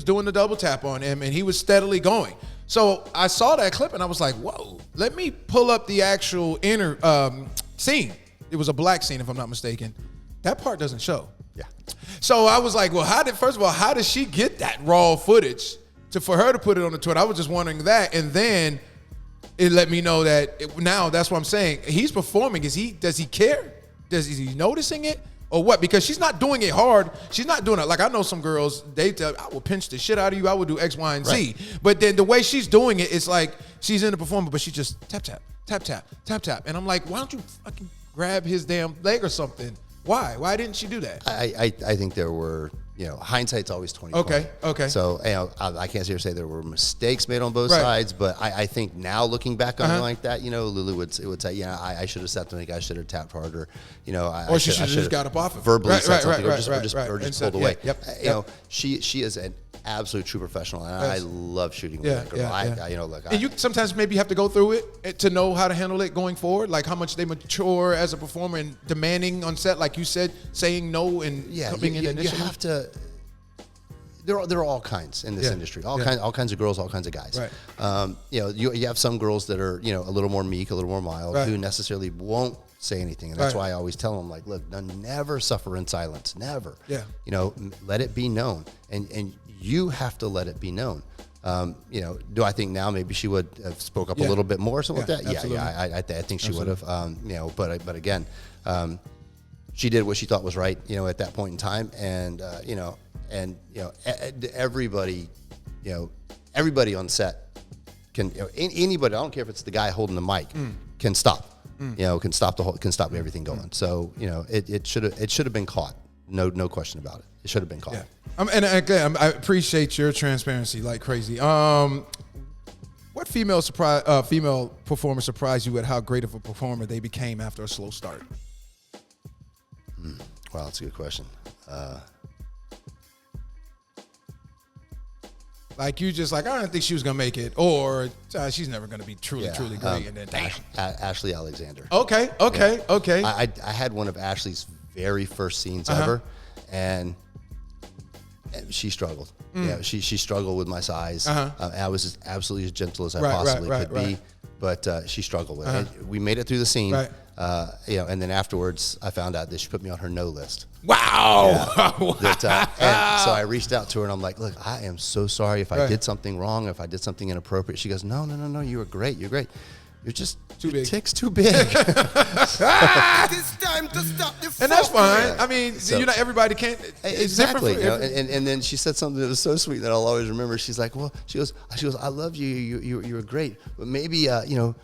C: doing the double tap on him, and he was steadily going. So I saw that clip, and I was like, whoa, let me pull up the actual inner scene. It was a black scene, if I'm not mistaken. That part doesn't show.
D: Yeah.
C: So I was like, well, how did she get that raw footage for her to put it on the Twitter? I was just wondering that. And then it let me know that now that's what I'm saying. He's performing. Does he care? Is he noticing it? Or what? Because she's not doing it hard. She's not doing it. Like, I know some girls, they tell, I will pinch the shit out of you. I will do X, Y, and Z.
D: Right.
C: But then the way she's doing it, it's like she's in the performance, but she just tap. And I'm like, why don't you fucking grab his damn leg or something? Why? Why didn't she do that?
D: I think there were, hindsight's always 20/20.
C: Okay.
D: So, I can't sit here and say there were mistakes made on both sides, but I think now looking back on it like that, Lulu would say, I should have stepped. I think I should have tapped harder.
C: Or she should have just got up off it.
D: Verbally said something, or just pulled away.
C: Yep.
D: She is an absolute true professional, and I love shooting with that girl.
C: And you sometimes maybe have to go through it to know how to handle it going forward, like how much they mature as a performer and demanding on set, like you said, saying no and coming in initially.
D: You have to. There are all kinds in this industry, all kinds of girls, all kinds of guys.
C: Right.
D: You have some girls that are a little more meek, a little more mild, who necessarily won't say anything, and that's why I always tell them, like, look, never suffer in silence, never.
C: Yeah.
D: Let it be known, and you have to let it be known. Do I think now maybe she would have spoke up a little bit more or something like that?
C: Absolutely.
D: I think she would have. But again, she did what she thought was right. At that point in time, and everybody, everybody on set can. Anybody, I don't care if it's the guy holding the mic, can stop. Can stop everything going. So it should have been caught. No question about it. It should have been caught.
C: Yeah. And again, I appreciate your transparency like crazy. What female performer surprised you at how great of a performer they became after a slow start?
D: Wow, that's a good question.
C: Like, you just like, I don't think she was gonna make it, or she's never gonna be truly great, and then damn.
D: Ashley Alexander.
C: Okay.
D: I had one of Ashley's very first scenes ever, and she struggled. She struggled with my size. I was just absolutely as gentle as I possibly could be, but she struggled with it. We made it through the scene, and then afterwards I found out that she put me on her no list.
C: Wow.
D: And so I reached out to her and I'm like, look, I am so sorry if I did something wrong, if I did something inappropriate. She goes, no, you were great. You're great. You're just
C: too big.
D: Tick's too big.
E: It's time to stop the
C: And that's fine. I mean, everybody can't.
D: Exactly. And then she said something that was so sweet that I'll always remember. She's like, well, she goes, I love you. You were great. But maybe,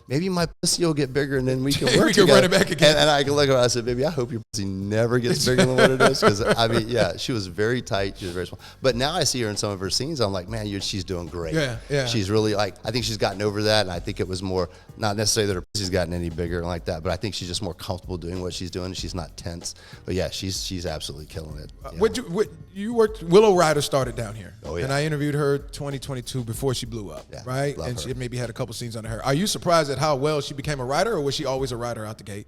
D: maybe my pussy will get bigger and then we can work
C: we can
D: together.
C: run it back again.
D: And I can look at her. I said, baby, I hope your pussy never gets bigger than what it is. Because she was very tight. She was very small. But now I see her in some of her scenes. I'm like, man, she's doing great.
C: Yeah.
D: She's really I think she's gotten over that. And I think it was more, not necessarily that her pussy's gotten any bigger like that, but I think she's just more comfortable doing what she's doing. She's not tense. But yeah, she's absolutely killing it.
C: You worked, Willow Ryder started down here.
D: Oh, yeah.
C: And I interviewed her 2022 before she blew up, right? And
D: her.
C: she maybe had a couple scenes under her. Are you surprised at how well she became a writer, or was she always a writer out the gate?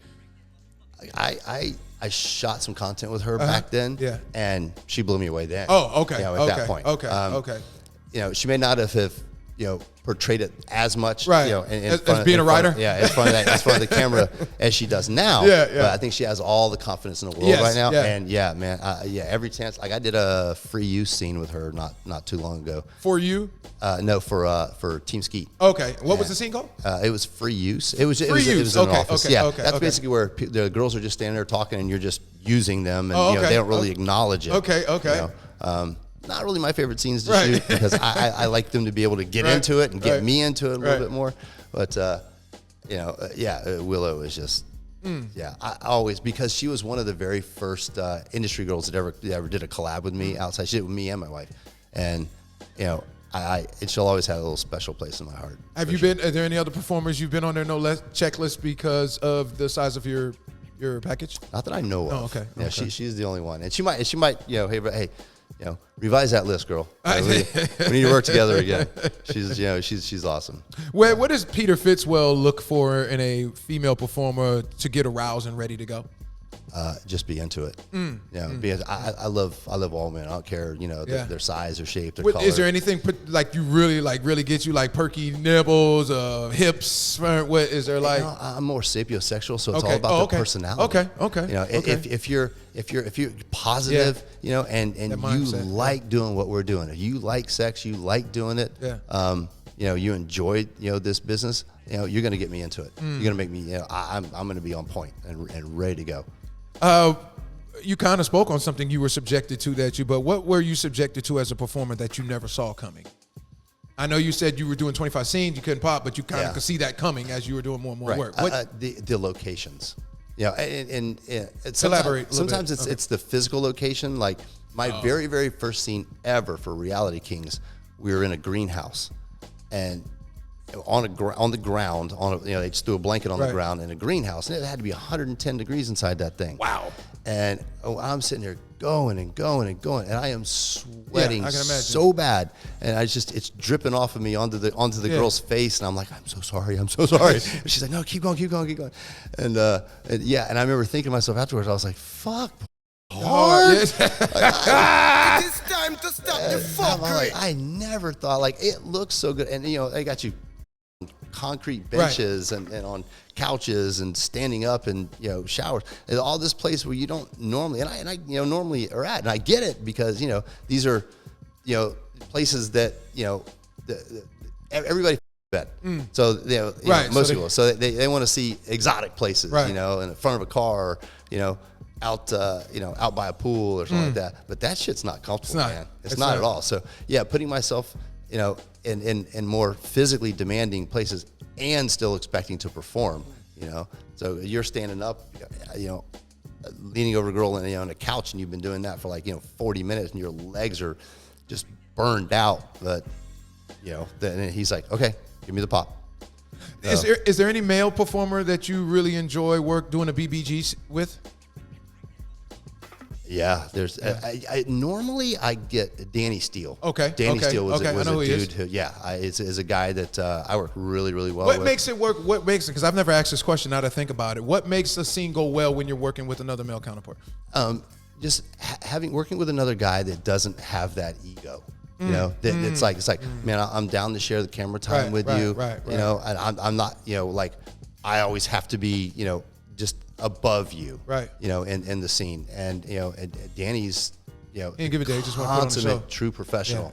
D: I shot some content with her back then, and she blew me away then.
C: Oh, okay.
D: At that point.
C: Okay.
D: She may not have portrayed it as much,
C: right? As being a writer,
D: in front of the camera as she does now. But I think she has all the confidence in the world right now. And man, every chance. Like I did a free use scene with her not too long ago.
C: For you?
D: No, for Team Skeet.
C: Okay. What was the scene called?
D: It was free use. It was in an office. That's basically where the girls are just standing there talking, and you're just using them, and they don't really acknowledge it.
C: Okay.
D: Not really my favorite scenes to shoot because I like them to be able to get into it and get me into it a little bit more. But Willow is just I always, because she was one of the very first industry girls that ever did a collab with me outside. She did it with me and my wife, and she'll always have a little special place in my heart.
C: Have you been? Are there any other performers you've been on their no less checklist because of the size of your package?
D: Not that I know of.
C: Oh, okay.
D: Yeah, she's the only one, and she might hey. Revise that list, girl. We need to work together again. She's awesome.
C: What does Peter Fitzwell look for in a female performer to get aroused and ready to go?
D: Just be into it. Because I love all men. I don't care, their size or shape, their color.
C: Is there anything like you really get you, like perky nipples, hips? What is there like?
D: I'm more sapiosexual, so it's all about the personality.
C: Okay.
D: If you're positive, and you like doing what we're doing, if you like sex, you like doing it. You enjoy this business. You're going to get me into it. You're going to make me. I'm going to be on point and ready to go.
C: You kind of spoke on something you were subjected to but what were you subjected to as a performer that you never saw coming? I know you said you were doing 25 scenes, you couldn't pop, but you kind of could see that coming as you were doing more and more work.
D: The locations. And
C: elaborate.
D: Sometimes it's the physical location. Like my very, very first scene ever for Reality Kings, we were in a greenhouse, and on the ground, they just threw a blanket on the ground in a greenhouse, and it had to be 110 degrees inside that thing.
C: Wow.
D: And I'm sitting there going, and I am sweating so bad, and it's dripping off of me onto the girl's face, and I'm like, I'm so sorry. And she's like, no, keep going. And I remember thinking to myself afterwards, I was like, fuck. Hard.
E: It is time to stop the fuckery.
D: I never thought, it looks so good, and they got you concrete benches and on couches and standing up and showers, and all this place where you don't normally and I normally are at, and I get it because these are places that everybody bet. So most people, so they want to see exotic places, in front of a car, out by a pool or something like that. But that shit's not comfortable, man. It's not at all. So putting myself in more physically demanding places and still expecting to perform, so you're standing up, leaning over a girl on a couch, and you've been doing that for 40 minutes, and your legs are just burned out. But then he's like, okay, give me the pop.
C: Is there any male performer that you really enjoy doing a BBG with?
D: Yeah, there's. Normally I get Danny Steele.
C: Okay.
D: Danny Steele was a dude who, is a guy that I work really, really well with.
C: What makes it work? What makes it? Because I've never asked this question. Now that I think about it, what makes a scene go well when you're working with another male counterpart?
D: Just working with another guy that doesn't have that ego. It's like, man, I'm down to share the camera time with you. And I'm not, I always have to be, just above you, in the scene, and Danny's,
C: give a day, just
D: consummate true professional,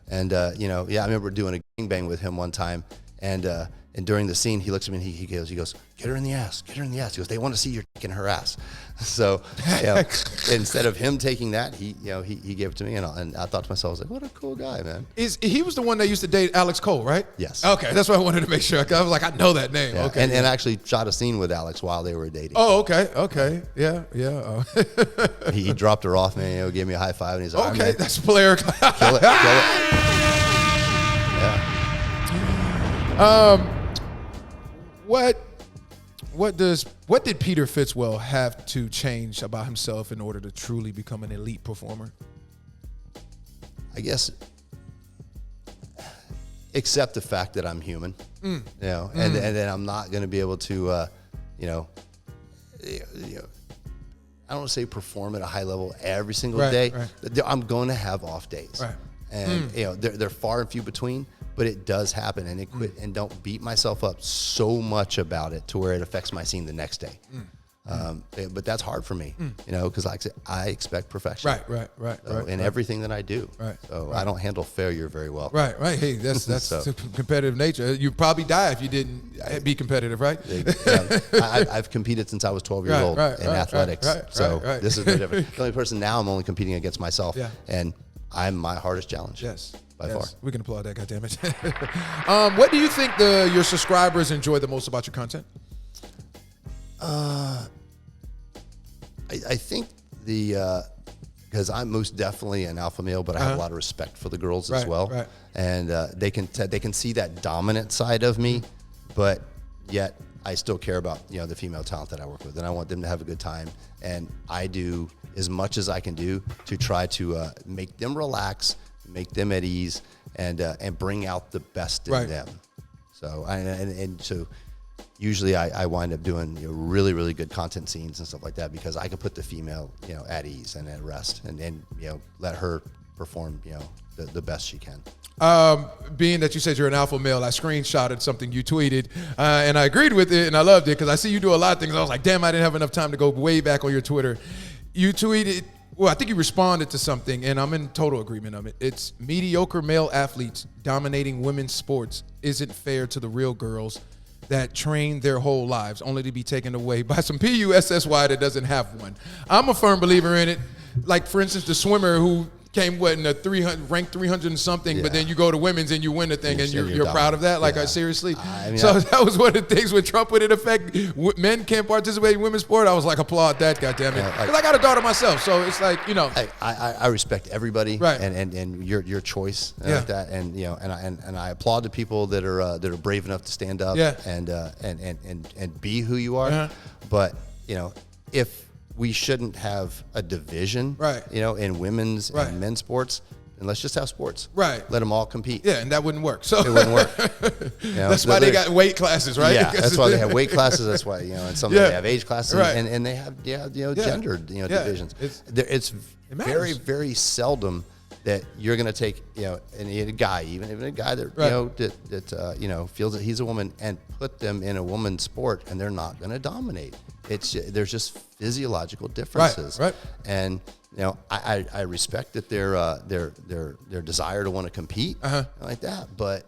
D: and I remember doing a gangbang with him one time, and during the scene he looks at me and he goes, get her in the ass. He goes, they want to see your dick in her ass. So instead of him taking that, he gave it to me, and I thought to myself, I was like, what a cool guy, man.
C: He was the one that used to date Alex Cole, right?
D: Yes.
C: Okay, that's what I wanted to make sure. I was like, I know that name.
D: Yeah.
C: Okay.
D: And actually shot a scene with Alex while they were dating.
C: Oh, okay. Yeah. Oh.
D: he dropped her off, man. Gave me a high five, and he's like,
C: okay, that's player.
D: Kill it.
C: Yeah. What did Peter Fitzwell have to change about himself in order to truly become an elite performer?
D: I guess accept the fact that I'm human, and then I'm not going to be able to, I don't want to say perform at a high level every single day. Right. I'm going to have off days. Right. And they're far and few between, but it does happen. And and don't beat myself up so much about it to where it affects my scene the next day. But that's hard for me, because like I said, I expect perfection. Right. In everything that I do. So I don't handle failure very well. Right.
C: Hey, that's so. Competitive nature. You'd probably die if you didn't be competitive, right?
D: I've competed since I was 12 years old in athletics. So this is no different. The only person now I'm only competing against myself. Yeah. And I'm my hardest challenge.
C: Yes.
D: By far.
C: We can applaud that, goddammit. What do you think your subscribers enjoy the most about your content?
D: I think because I'm most definitely an alpha male, but I have a lot of respect for the girls as well. Right. And they can see that dominant side of me, but yet I still care about the female talent that I work with, and I want them to have a good time. And I do as much as I can do to try to make them relax, make them at ease, and bring out the best in them. So so usually I wind up doing really, really good content scenes and stuff like that because I can put the female at ease and at rest and let her perform the best she can.
C: Being that you said you're an alpha male, I screenshotted something you tweeted and I agreed with it and I loved it because I see you do a lot of things. I was like, damn, I didn't have enough time to go way back on your Twitter. You tweeted, well, I think you responded to something and I'm in total agreement of it. It's mediocre male athletes dominating women's sports isn't fair to the real girls that train their whole lives only to be taken away by some PUSSY that doesn't have one. I'm a firm believer in it. Like, for instance, the swimmer who came in the ranked 300 and something, but then you go to women's and you win the thing and you're proud of that. Like, seriously. That was one of the things with Trump would it affect men can't participate in women's sport. I was like, applaud that, goddammit. Because I got a daughter myself, so it's like
D: I respect everybody, and your choice like that, and I applaud the people that are brave enough to stand up and be who you are. But if we shouldn't have a division, in women's and men's sports. And let's just have sports. Let them all compete.
C: Yeah, and that wouldn't work. So
D: it wouldn't work.
C: That's why they got weight classes, right?
D: Yeah, that's why they have weight classes. That's why and some they have age classes, and they have gendered divisions. It's very, very seldom that you're going to take a guy, even a guy that that feels that he's a woman, and put them in a woman's sport, and they're not going to dominate. There's just physiological differences, and I respect that their desire to want to compete like that, but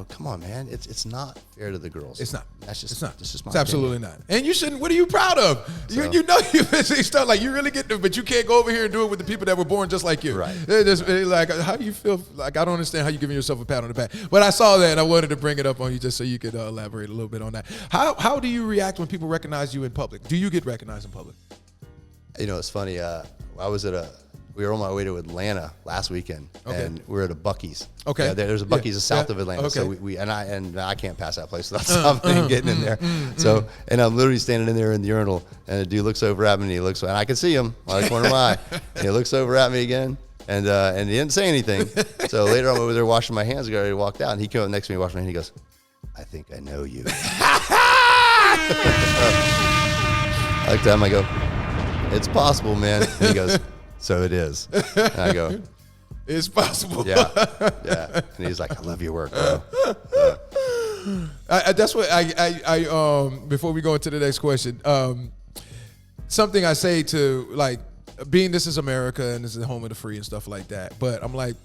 D: come on, man, it's not fair to the girls.
C: It's not.
D: That's just
C: it's not.
D: It's just my
C: It's absolutely not. And you shouldn't. What are you proud of? So, you see stuff like you really get to, but you can't go over here and do it with the people that were born just like you.
D: Right.
C: They're just like, how do you feel? Like, I don't understand how you're giving yourself a pat on the back. But I saw that and I wanted to bring it up on you just so you could elaborate a little bit on that. How do you react when people recognize you in public? Do you get recognized in public?
D: It's funny. We were on my way to Atlanta last weekend, and we were at a Buc-ee's. Okay, there's a Buc-ee's south of Atlanta. Okay. So we I can't pass that place without stopping and getting in there. So and I'm literally standing in there in the urinal, and the dude looks over at me, and and I can see him out of the corner of my eye. And he looks over at me again, and he didn't say anything. So later on, we were there washing my hands. I already walked out, and he came up next to me, washed my hands. He goes, "I think I know you." I looked at him. I go, "It's possible, man." And he goes, "So it is." And I go,
C: "It's possible."
D: Yeah. And he's like, "I love your work, bro."
C: That's what I before we go into the next question, something I say to, like, being this is America and this is the home of the free and stuff like that. But I'm like,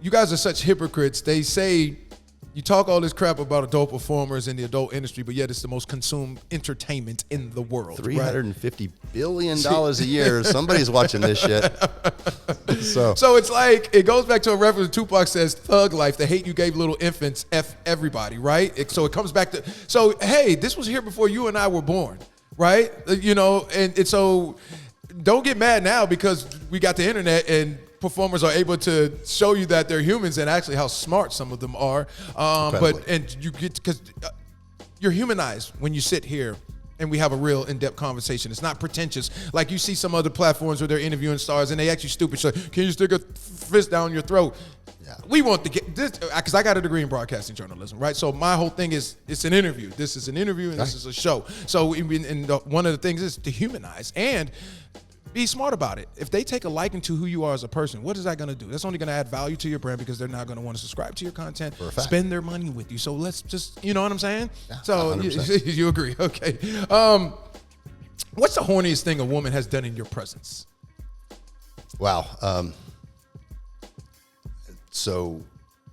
C: you guys are such hypocrites. They say you talk all this crap about adult performers in the adult industry, but yet it's the most consumed entertainment in the world.
D: $350 billion a year. Somebody's watching this shit.
C: So it's like, it goes back to a reference. Tupac says, "Thug life, the hate you gave little infants, F everybody," right? So it comes back to, so, hey, this was here before you and I were born, right? And so don't get mad now because we got the internet and performers are able to show you that they're humans and actually how smart some of them are. And you get, because you're humanized when you sit here and we have a real in-depth conversation. It's not pretentious. Like you see some other platforms where they're interviewing stars and they act you stupid. So, can you stick a fist down your throat? We want to get this because I got a degree in broadcasting journalism, right? So my whole thing is it's an interview. This is an interview and this is a show. So one of the things is to humanize and be smart about it. If they take a liking to who you are as a person, what is that going to do? That's only going to add value to your brand because they're not going to want to subscribe to your content, spend their money with you. So let's just, you know what I'm saying? Yeah, so you agree. Okay. What's the horniest thing a woman has done in your presence?
D: Wow. So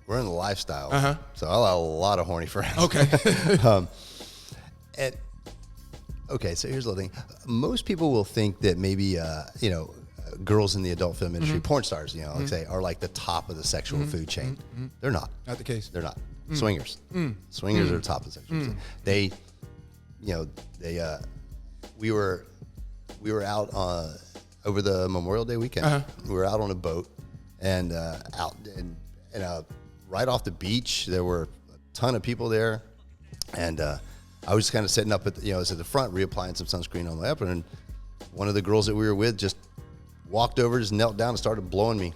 D: we're in the lifestyle. So I got a lot of horny friends.
C: Okay.
D: Okay, so here's the thing. Most people will think that maybe, girls in the adult film industry, porn stars, like say, are like the top of the sexual food chain. They're not.
C: Not the case.
D: They're not. Swingers. Swingers are the top of the sexual food chain. We were out over the Memorial Day weekend. We were out on a boat and right off the beach, there were a ton of people there. And I was kind of sitting up at the front, reapplying some sunscreen on my apron, and one of the girls that we were with just walked over, just knelt down and started blowing me.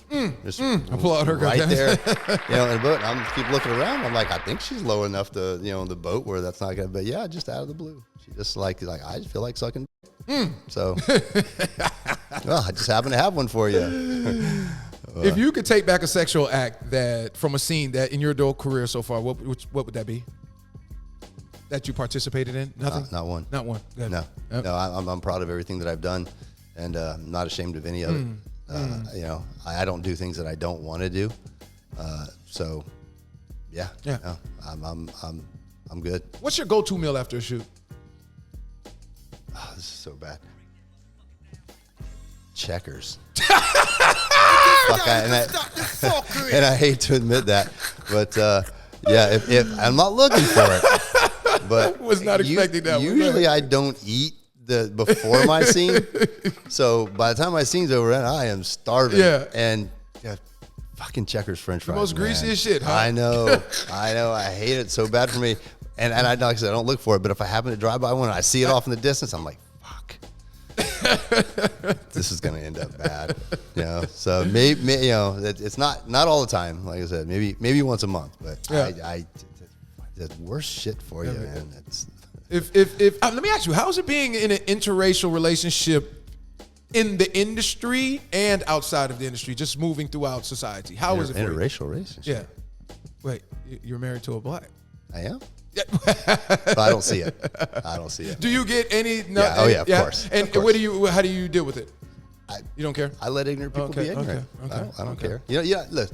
C: Applaud her
D: right there, in the boat. And I'm keep looking around. I'm like, I think she's low enough to, in the boat where that's not gonna. But yeah, just out of the blue, she just like I just feel like sucking. So, well, I just happen to have one for you.
C: If you could take back a sexual act that from a scene that in your adult career so far, what would that be? That you participated in? Nothing?
D: Not one.
C: Not one. Good.
D: No. Yep. No, I'm proud of everything that I've done, and I'm not ashamed of any of it. I don't do things that I don't want to do. So, yeah. No, I'm good.
C: What's your go-to meal after a shoot?
D: Oh, this is so bad. Checkers. And I hate to admit that, but if I'm not looking for it. But
C: was not expecting that.
D: Usually I don't eat before my scene, so by the time my scene's over, I am starving.
C: Yeah,
D: and fucking Checkers French fries.
C: The most greasiest shit, huh?
D: I know. I hate it so bad for me. And I like I said, I don't look for it, but if I happen to drive by one and I see it off in the distance, I'm like, fuck. This is gonna end up bad. So maybe it's not all the time. Like I said, maybe once a month, but the worst shit for you, man.
C: If let me ask you, how is it being in an interracial relationship in the industry and outside of the industry, just moving throughout society? How is it for you?
D: Interracial relationship?
C: Yeah. Wait, you're married to a black?
D: I am. Yeah. But I don't see it.
C: Do you get any?
D: Of course.
C: And how do you deal with it? You don't care?
D: I let ignorant people be ignorant. I don't care. Look,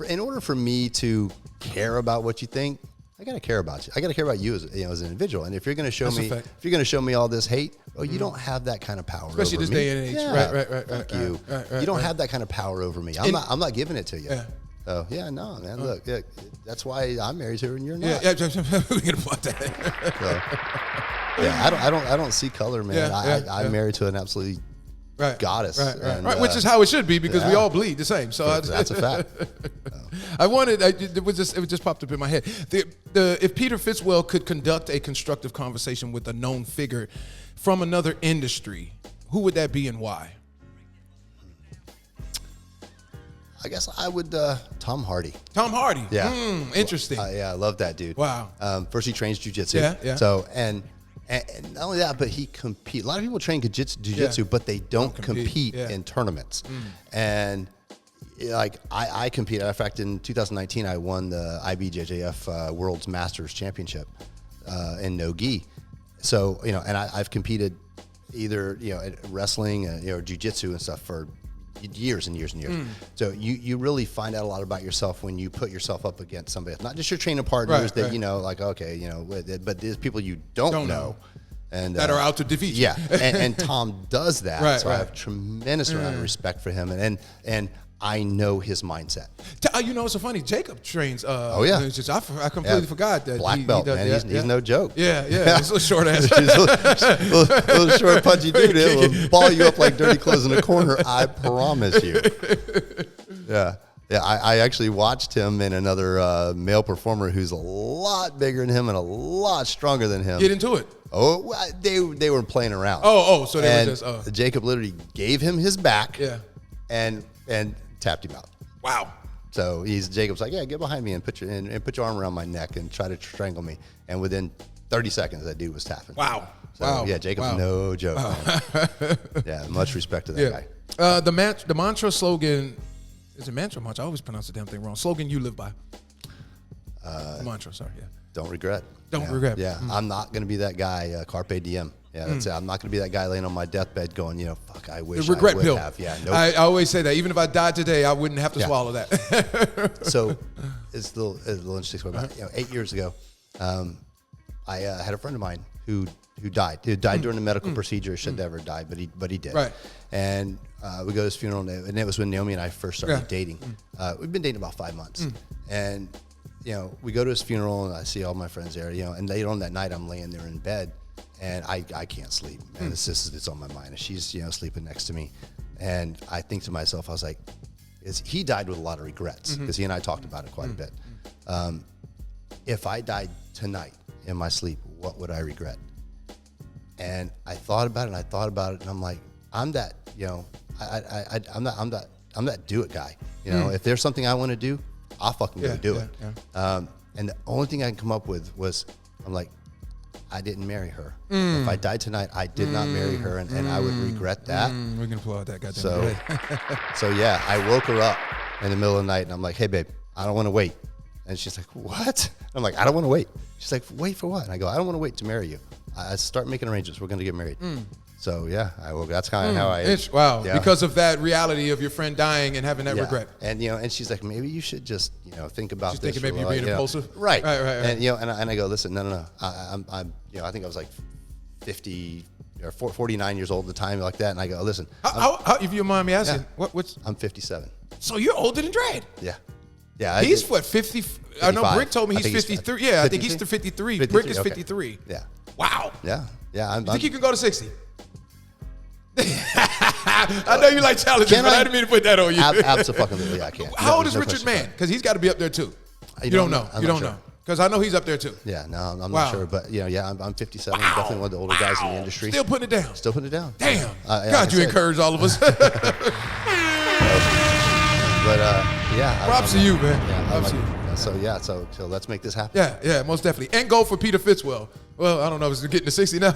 D: in order for me to care about what you think, I gotta care about you. I gotta care about you as an individual. And if you're gonna show me all this hate, you don't have that kind of power.
C: Especially
D: over
C: this
D: me.
C: day and age.
D: Yeah.
C: Right.
D: Fuck you. You don't have that kind of power over me. I'm not giving it to you. Yeah. So no, man. Look, that's why I'm married to her and you're not.
C: Yeah. We can applaud that.
D: I don't see color, man. I'm married to an absolutely goddess.
C: Right. Which is how it should be because we all bleed the same. So
D: that's a fact.
C: It just popped up in my head. If Peter Fitzwell could conduct a constructive conversation with a known figure from another industry, who would that be and why?
D: I guess I would Tom Hardy.
C: Tom Hardy.
D: Yeah.
C: Interesting.
D: I love that dude.
C: Wow.
D: First he trains jiu-jitsu.
C: Yeah.
D: So and not only that, but he competes. A lot of people train jiu-jitsu, but they don't compete in tournaments. And like I compete. In fact, in 2019, I won the IBJJF World's Masters Championship in no-gi. So and I've competed either at wrestling, jiu-jitsu and stuff for years and years and years. So you really find out a lot about yourself when you put yourself up against somebody else. Not just your training partners but there's people you don't know. And
C: that are out to defeat you.
D: Yeah. and Tom does that. So I have tremendous amount of respect for him and I know his mindset.
C: It's so funny. Jacob trains.
D: I
C: completely forgot that.
D: Black belt, man. He's no joke.
C: Yeah. He's a short ass.
D: He's a little short, punchy dude. He'll ball you up like dirty clothes in a corner. I promise you. Yeah. I actually watched him and another male performer who's a lot bigger than him and a lot stronger than him.
C: Get into it.
D: Oh, they were playing around.
C: So they were just.
D: Jacob literally gave him his back.
C: Yeah.
D: And tapped him out.
C: Wow.
D: So Jacob's like, yeah, get behind me and put your arm around my neck and try to strangle me. And within 30 seconds, that dude was tapping.
C: Wow.
D: So,
C: wow.
D: Yeah, Jacob's no joke. Man. Yeah, much respect to that guy.
C: The mantra slogan, is it mantra or mantra? I always pronounce the damn thing wrong. Slogan you live by. The mantra, sorry, yeah.
D: Don't regret.
C: Don't regret.
D: Yeah, I'm not going to be that guy, carpe diem. Yeah, that's it. I'm not going to be that guy laying on my deathbed going, fuck, I wish
C: the regret
D: I would
C: pill.
D: have. Yeah, nope.
C: I always say that. Even if I died today, I wouldn't have to swallow that.
D: So it's a little interesting story about 8 years ago, I had a friend of mine who died. He died during a medical procedure. Should never die, but he did.
C: Right.
D: And we go to his funeral, and it was when Naomi and I first started dating. We've been dating about 5 months, and we go to his funeral, and I see all my friends there. And later on that night, I'm laying there in bed, and I can't sleep, and it's on my mind. And she's sleeping next to me, and I think to myself, I was like, he died with a lot of regrets because he and I talked about it quite a bit. If I died tonight in my sleep, what would I regret? And I thought about it, and I'm like, I'm that, I'm that do it guy. If there's something I want to do, I'll fucking go do it. Yeah. And the only thing I can come up with was, I'm like, I didn't marry her. If I died tonight, I did not marry her, and I would regret that.
C: We're gonna applaud that goddamn.
D: So yeah, I woke her up in the middle of the night, and I'm like, hey babe, I don't want to wait. And she's like, what? I'm like, I don't want to wait. She's like, wait for what? And I go, I don't want to wait to marry you. I start making arrangements. We're going to get married. So yeah, that's kind of how I.
C: Wow, because of that reality of your friend dying and having that regret.
D: And and she's like, maybe you should just think about
C: she's
D: this.
C: Thinking maybe you're being impulsive.
D: Right.
C: And
D: and I go, listen, no. I'm I think I was like 50 or 49 years old at the time, like that. And I go, listen.
C: How if you mind me asking, what's?
D: I'm 57.
C: So you're older than Dredd.
D: Yeah. Yeah.
C: He's what, 50? 55. I know Brick told me he's 53. Yeah, I think he's 53. Brick is 53.
D: Yeah.
C: Wow.
D: Yeah. Yeah.
C: You think you can go to 60? I know you like challenges, but I didn't mean to put that on you.
D: Absolutely, I can't.
C: How old is Richard Mann? Because he's got to be up there too. You don't know. You don't know. Because I know he's up there too.
D: Yeah, no, I'm not sure. But I'm 57. I'm definitely one of the older guys in the industry.
C: Still putting it down.
D: Still putting it down.
C: Damn.
D: Like
C: God, you encourage all of us.
D: But
C: props to you, man.
D: Yeah,
C: props to you.
D: So let's make this happen.
C: Yeah, most definitely. And go for Peter Fitzwell. Well, I don't know if he's getting to 60 now.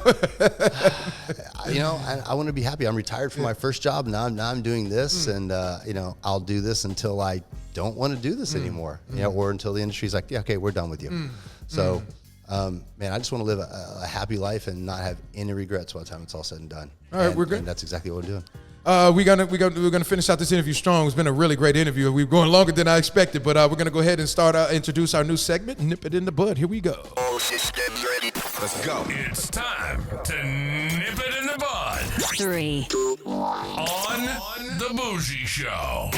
D: I want to be happy. I'm retired from my first job. Now I'm doing this, and I'll do this until I don't want to do this anymore. Or until the industry's like, yeah, okay, we're done with you. So, man, I just want to live a happy life and not have any regrets by the time it's all said and done.
C: All right, we're good.
D: And that's exactly what we're doing.
C: We're gonna finish out this interview strong. It's been a really great interview. We're going longer than I expected, but we're gonna go ahead and introduce our new segment, Nip It in the Bud. Here we go.
E: All systems ready. Let's go.
F: It's time to nip it in the bud.
G: 3, 2,
F: on the Bougie Show.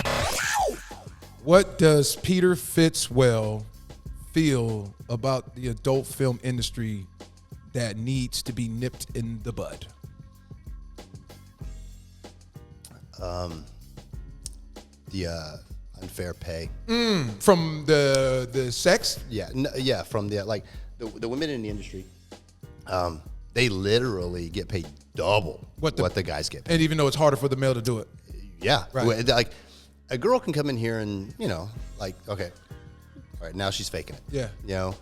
C: What does Peter Fitzwell feel about the adult film industry that needs to be nipped in the bud?
D: The unfair pay
C: From the sex?
D: Yeah, from the women in the industry, they literally get paid double what the guys get paid.
C: And even though it's harder for the male to do it.
D: Yeah,
C: right.
D: Like a girl can come in here and okay, all right, now she's faking it.
C: Yeah.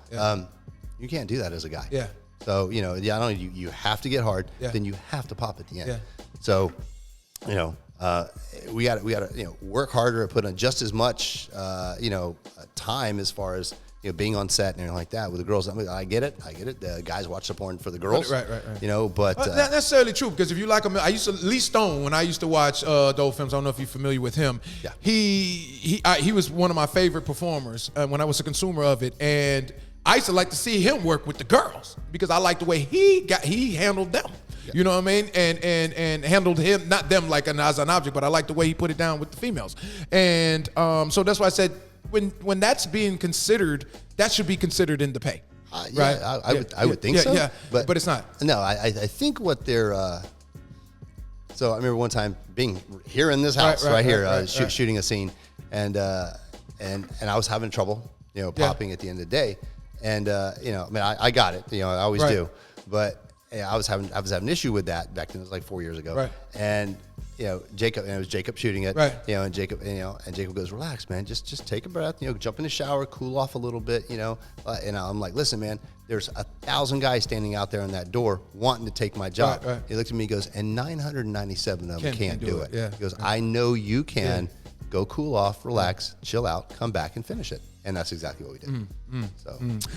D: You can't do that as a guy.
C: Yeah.
D: So not only you have to get hard, then you have to pop at the end. Yeah. So we got to work harder, put in just as much time as far as being on set and everything like that with the girls. I get it. The guys watch the porn for the girls.
C: Right.
D: But
C: not necessarily true, because if you like him, I used to Lee Stone when I used to watch adult films. I don't know if you're familiar with him.
D: Yeah.
C: He was one of my favorite performers when I was a consumer of it, and I used to like to see him work with the girls because I liked the way he handled them. Yeah. You know what I mean? And handled him, not them like as an object, but I like the way he put it down with the females. And so that's why I said when that's being considered, that should be considered in the pay. Right?
D: I would think so.
C: Yeah, but it's not.
D: No, I think what they're. So I remember one time being here in this house shooting a scene, and I was having trouble, popping at the end of the day, and I got it, I always do, but I was having an issue with that back then. It was like 4 years ago,
C: right.
D: And Jacob, and it was Jacob shooting it,
C: right.
D: and Jacob goes, relax, man, just take a breath, jump in the shower, cool off a little bit, and I'm like, listen, man, there's 1,000 guys standing out there on that door wanting to take my job.
C: Right.
D: He looked at me, and goes, and 997 of them can't do it.
C: Yeah.
D: He goes, I know you can. Yeah. Go cool off, relax, chill out, come back and finish it. And that's exactly what we did.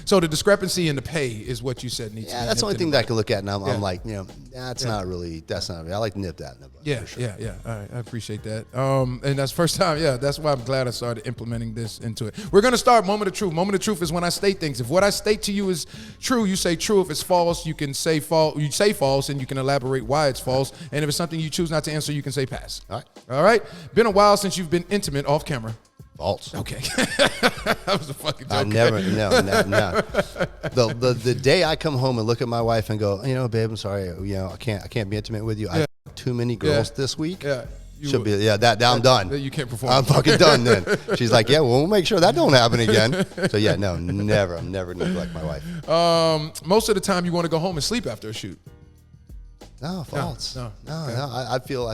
C: So the discrepancy in the pay is what you said needs to be.
D: Yeah, that's the only thing that I can look at, and I'm like, that's not really. I like to nip that in the bud.
C: Yeah, for sure. Yeah. All right, I appreciate that. And that's first time. Yeah, that's why I'm glad I started implementing this into it. We're gonna start moment of truth. Moment of truth is when I state things. If what I state to you is true, you say true. If it's false, you can say false. You say false, and you can elaborate why it's false. And if it's something you choose not to answer, you can say pass. All right. Been a while since you've been intimate off camera.
D: False.
C: Okay. That was a fucking joke.
D: No. The day I come home and look at my wife and go, babe, I'm sorry, I can't be intimate with you. I have too many girls this week. Yeah.
C: Should
D: be. I'm done.
C: You can't perform.
D: I'm fucking done then. She's like, yeah, well, we'll make sure that don't happen again. So yeah, no, never. I'm never neglect my wife.
C: Most of the time you want to go home and sleep after a shoot.
D: No, false.
C: No.
D: Okay. I feel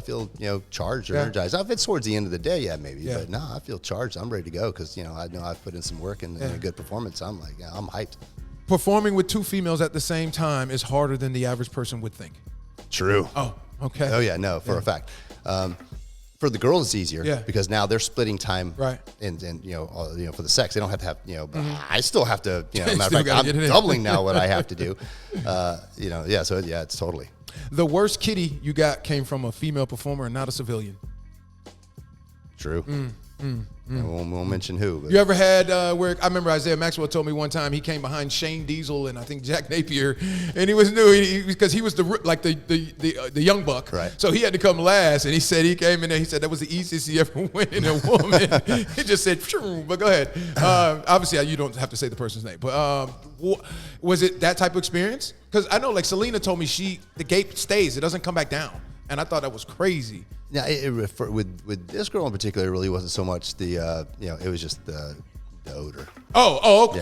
D: charged or energized. If it's towards the end of the day, maybe. Yeah. But no, I feel charged. I'm ready to go because I know I've put in some work and a good performance. I'm like, I'm hyped.
C: Performing with two females at the same time is harder than the average person would think.
D: True.
C: Oh, okay.
D: Oh yeah, no, for a fact. For the girls, it's easier because now they're splitting time,
C: right?
D: And for the sex, they don't have to have but I still have to. Matter of fact, I'm doubling now what I have to do. So it's totally.
C: The worst kitty you got came from a female performer and not a civilian.
D: True. We won't mention who. But.
C: You ever had where I remember Isaiah Maxwell told me one time he came behind Shane Diesel and I think Jack Napier, and he was new because he was the young buck.
D: Right.
C: So he had to come last, and he said he came in there. He said that was the easiest he ever went in a woman. He just said, but go ahead. Obviously, you don't have to say the person's name, but was it that type of experience? Because I know, like Selena told me, the gate stays; it doesn't come back down, and I thought that was crazy.
D: Yeah, with this girl in particular, it really wasn't so much the it was just the odor.
C: Oh, okay.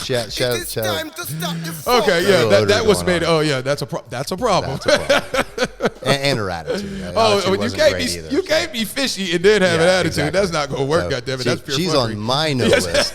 D: Yeah.
E: It's time to stop the fuck.
C: Okay, yeah, that was made. Oh, yeah, that's a problem.
D: That's a problem. and her attitude.
C: You can't be fishy and then have an attitude. Exactly. That's not going to work. Goddammit, that's pure
D: she's
C: fuckery.
D: on my no list.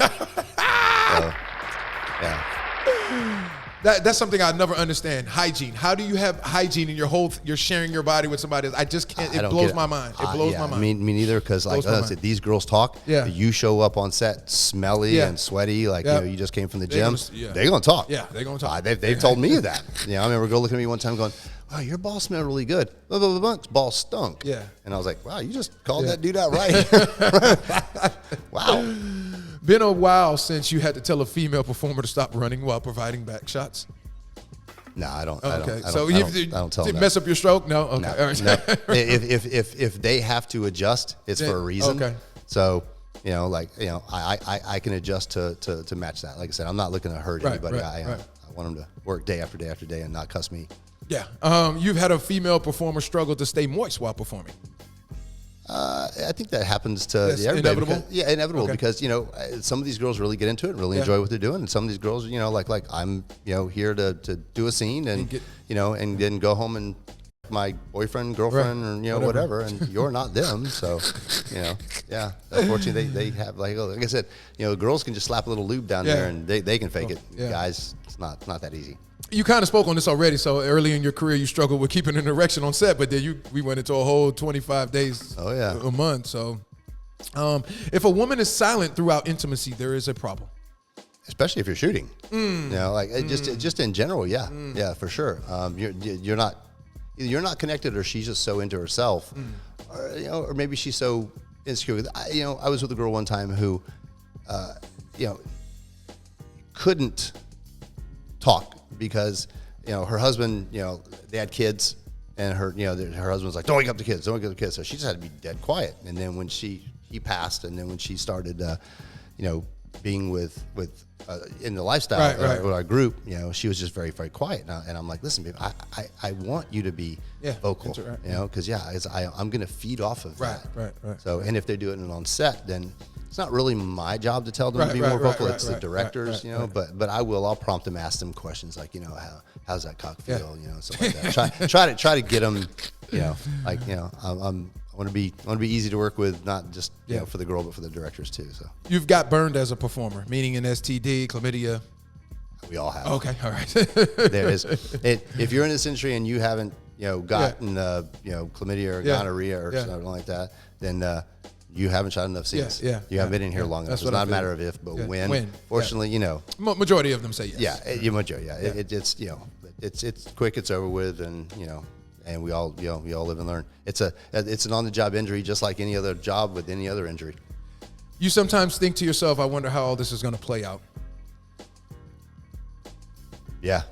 C: That's something I never understand. Hygiene. How do you have hygiene in you're sharing your body with somebody else? I just can't. It blows my mind. It blows my mind.
D: Me neither. Because like I said, these girls talk. Yeah. You show up on set smelly and sweaty, like you just came from the gym. They're gonna talk.
C: Yeah, they're gonna talk.
D: They've told me that. I remember a girl looking at me one time going, "Wow, your balls smell really good." Blah, blah, blah, blah. Balls stunk.
C: Yeah.
D: And I was like, "Wow, you just called that dude out right." Wow.
C: Been a while since you had to tell a female performer to stop running while providing back shots.
D: No, I don't.
C: Okay,
D: I don't tell them
C: mess up your stroke. No, okay.
D: No,
C: All right.
D: no. If they have to adjust, it's for a reason.
C: Okay.
D: So I can adjust to match that. Like I said, I'm not looking to hurt anybody. I want them to work day after day after day and not cuss me.
C: Yeah. You've had a female performer struggle to stay moist while performing.
D: I think that happens to everybody.
C: Inevitable?
D: Inevitable because some of these girls really get into it and really enjoy what they're doing, and some of these girls, like I'm, here to do a scene and and then go home and my boyfriend, girlfriend, or whatever, and you're not them. So, unfortunately, they have like I said, girls can just slap a little lube down there and they can fake it. Yeah. Guys, it's not that easy.
C: You kind of spoke on this already. So early in your career, you struggled with keeping an erection on set, but then we went into a whole 25 days a month. So if a woman is silent throughout intimacy, there is a problem.
D: Especially if you're shooting. Just in general, yeah, for sure. You're not connected, or she's just so into herself, or maybe she's so insecure. I was with a girl one time who, couldn't talk because her husband, they had kids, and her husband was like, don't wake up the kids, so she just had to be dead quiet. And then when he passed, and then when she started being with in the lifestyle with our group, she was just very, very quiet. And I'm like, listen, babe, I want you to be vocal, because I'm going to feed off of that. Right. So, and if they're doing it on set, then it's not really my job to tell them to be more vocal. It's the directors, but I'll prompt them, ask them questions like, how's that cock feel, stuff like that. Try to get them I want to be easy to work with, not just for the girl, but for the directors too. So
C: you've got burned as a performer, meaning an STD, chlamydia.
D: We all have.
C: Okay, all right.
D: There is. If you're in this industry and you haven't gotten chlamydia or gonorrhea or something like that, then you haven't shot enough scenes. You haven't been in here long enough. It's not a matter of if, but when. Fortunately,
C: majority of them say yes.
D: Yeah, majority. Yeah, it's quick. It's over with, and and we all live and learn. It's an on-the-job injury, just like any other job with any other injury.
C: You sometimes think to yourself, I wonder how all this is going to play out.
D: Yeah,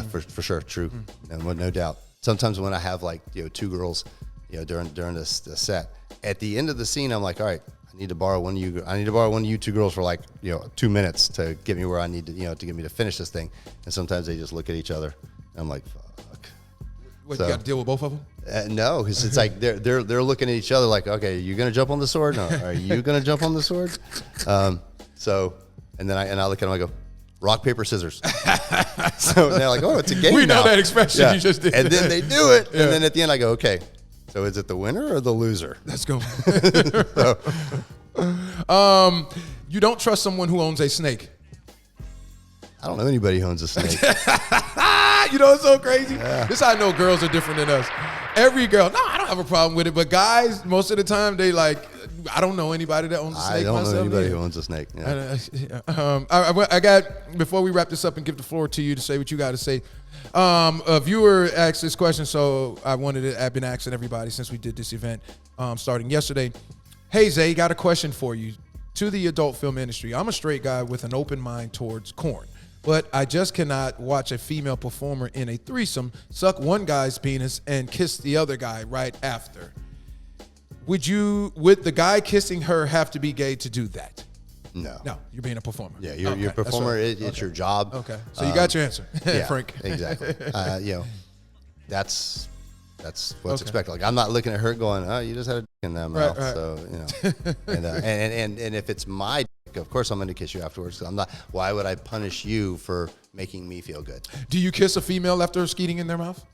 D: for sure, true, no doubt. Sometimes when I have two girls, during this set, at the end of the scene, I'm like, all right, I need to borrow one of you two girls for 2 minutes to get me where I need to, to get me to finish this thing. And sometimes they just look at each other, and I'm like, fuck.
C: What, you got to deal with both of them?
D: No, because it's like they're looking at each other like, okay, you gonna jump on the sword? No, are you gonna jump on the sword? So, and then I look at them, I go, rock, paper, scissors. So they're like, oh, it's a game.
C: We know
D: now.
C: that expression you just did.
D: And then they do it. And then at the end I go, okay, so is it the winner or the loser?
C: Let's go. You don't trust someone who owns a snake.
D: I don't know anybody who owns a snake.
C: You know, it's so crazy. Yeah. This is how I know girls are different than us. Every girl, no, I don't have a problem with it. But guys, most of the time, they I don't know anybody that owns a snake.
D: I don't know anybody who owns a snake. Yeah.
C: I got, before we wrap this up and give the floor to you to say what you got to say, a viewer asked this question, so I've been asking everybody since we did this event starting yesterday. Hey, Zay, got a question for you. To the adult film industry, I'm a straight guy with an open mind towards corn. But I just cannot watch a female performer in a threesome suck one guy's penis and kiss the other guy right after. Would the guy kissing her have to be gay to do that?
D: No.
C: No, you're being a performer.
D: Yeah, you're a performer. It's your job.
C: Okay, so you got your answer,
D: yeah,
C: Frank.
D: Exactly. That's what's expected. Like, I'm not looking at her going, oh, you just had a dick in that mouth. Right. So, and if it's my dick, of course I'm going to kiss you afterwards. So why would I punish you for making me feel good?
C: Do you kiss a female after skeeting in their mouth?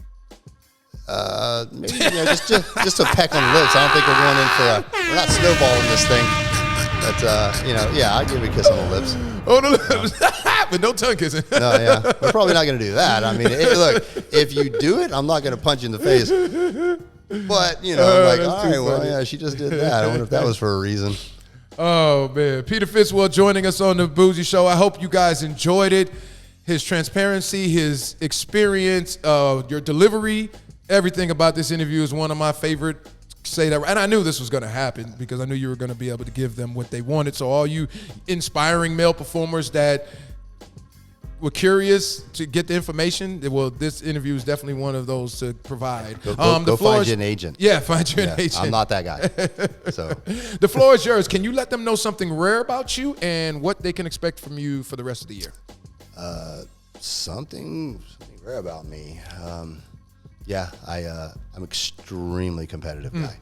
D: Maybe just a peck on the lips. I don't think we're going in for we're not snowballing this thing. But I'll give you a kiss on the lips.
C: On the lips, but no tongue kissing.
D: No, yeah, we're probably not going to do that. I mean, look, if you do it, I'm not going to punch you in the face. But I'm like, all right, well, yeah, she just did that. I wonder if that was for a reason.
C: Oh man, Peter Fitzwell joining us on the Bougie Show. I hope you guys enjoyed it. His transparency, his experience, your delivery, everything about this interview is one of my favorite. Say that, and I knew this was going to happen because I knew you were going to be able to give them what they wanted. So all you inspiring male performers that were curious to get the information, well, this interview is definitely one of those to provide.
D: Go find you an agent.
C: Yeah, find you an agent.
D: I'm not that guy. So
C: the floor is yours. Can you let them know something rare about you and what they can expect from you for the rest of the year?
D: Something rare about me. I'm extremely competitive guy.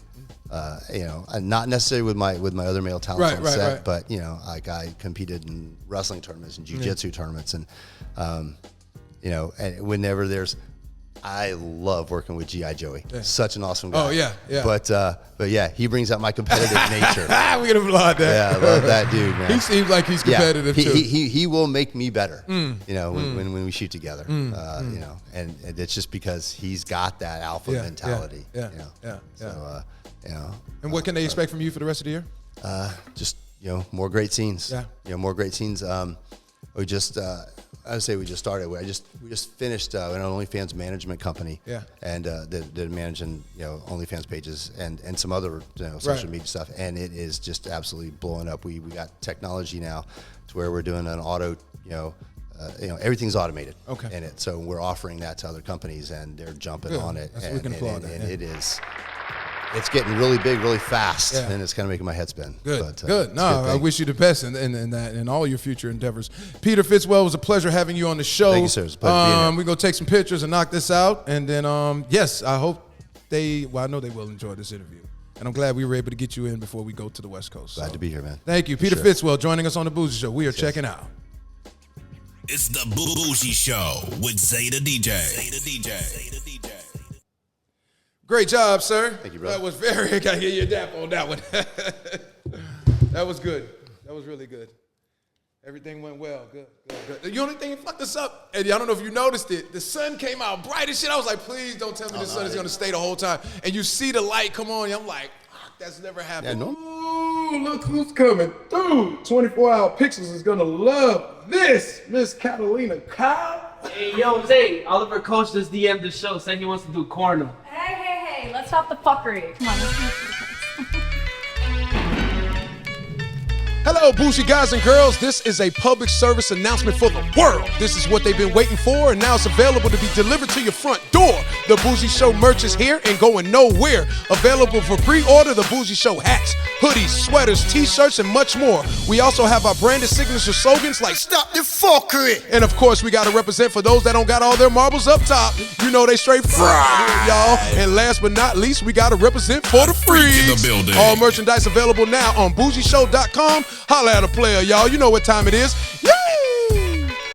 D: Not necessarily with my other male talents on set, but I competed in wrestling tournaments and jiu-jitsu tournaments, and and whenever I love working with G.I. Joey. Yeah. Such an awesome guy.
C: Oh yeah.
D: But yeah, he brings out my competitive nature.
C: We're gonna applaud that.
D: Yeah, I love that dude, man.
C: He seems like he's competitive too.
D: He will make me better. When we shoot together. And it's just because he's got that alpha mentality.
C: Yeah.
D: So
C: and what can they expect from you for the rest of the year?
D: Just more great scenes.
C: Yeah.
D: More great scenes. We just started. We just finished an OnlyFans management company.
C: Yeah.
D: And they're managing OnlyFans pages and some other social media stuff, and it is just absolutely blowing up. We got technology now to where we're doing an auto everything's automated in it. So we're offering that to other companies, and they're jumping on it.
C: We can applaud that.
D: It is. It's getting really big, really fast, and it's kind of making my head spin.
C: Good. No, I wish you the best in that and all your future endeavors. Peter Fitzwell, it was a pleasure having you on the show.
D: Thank you, sir. It was a pleasure being here.
C: We're going to take some pictures and knock this out. And then, yes, I hope I know they will enjoy this interview. And I'm glad we were able to get you in before we go to the West Coast.
D: Glad to be here, man.
C: Thank you. Peter Fitzwell joining us on the Bougie Show. We are checking out.
F: It's the Bougie Show with Zay the DJ.
C: Great job, sir.
D: Thank you, brother.
C: That was very, I gotta give you a dap on that one. That was good. That was really good. Everything went well. Good. The only thing that fucked us up, and I don't know if you noticed it, the sun came out bright as shit. I was like, please don't tell me the sun is gonna stay the whole time. And you see the light come on, I'm like, that's never happened.
D: Yeah, no.
C: Ooh, look who's coming through. 24-hour Pixels is gonna love this, Miss Catalina Kyle.
G: Hey, yo, Zay, Oliver Coach just DM'd the show, said he wants to do corner.
H: Hey, let's stop the fuckery. Come on, let's do this.
C: Hello, Bougie guys and girls. This is a public service announcement for the world. This is what they've been waiting for, and now it's available to be delivered to your front door. The Bougie Show merch is here and going nowhere. Available for pre-order, the Bougie Show hats, hoodies, sweaters, t-shirts, and much more. We also have our branded signature slogans like
E: Stop the fuckery.
C: and of course, we got to represent for those that don't got all their marbles up top. You know they straight fried, y'all. And last but not least, we got to represent for the freaks.
F: in the building.
C: All merchandise available now on bougieshow.com. Holla at a player, y'all. You know what time it is. Yay!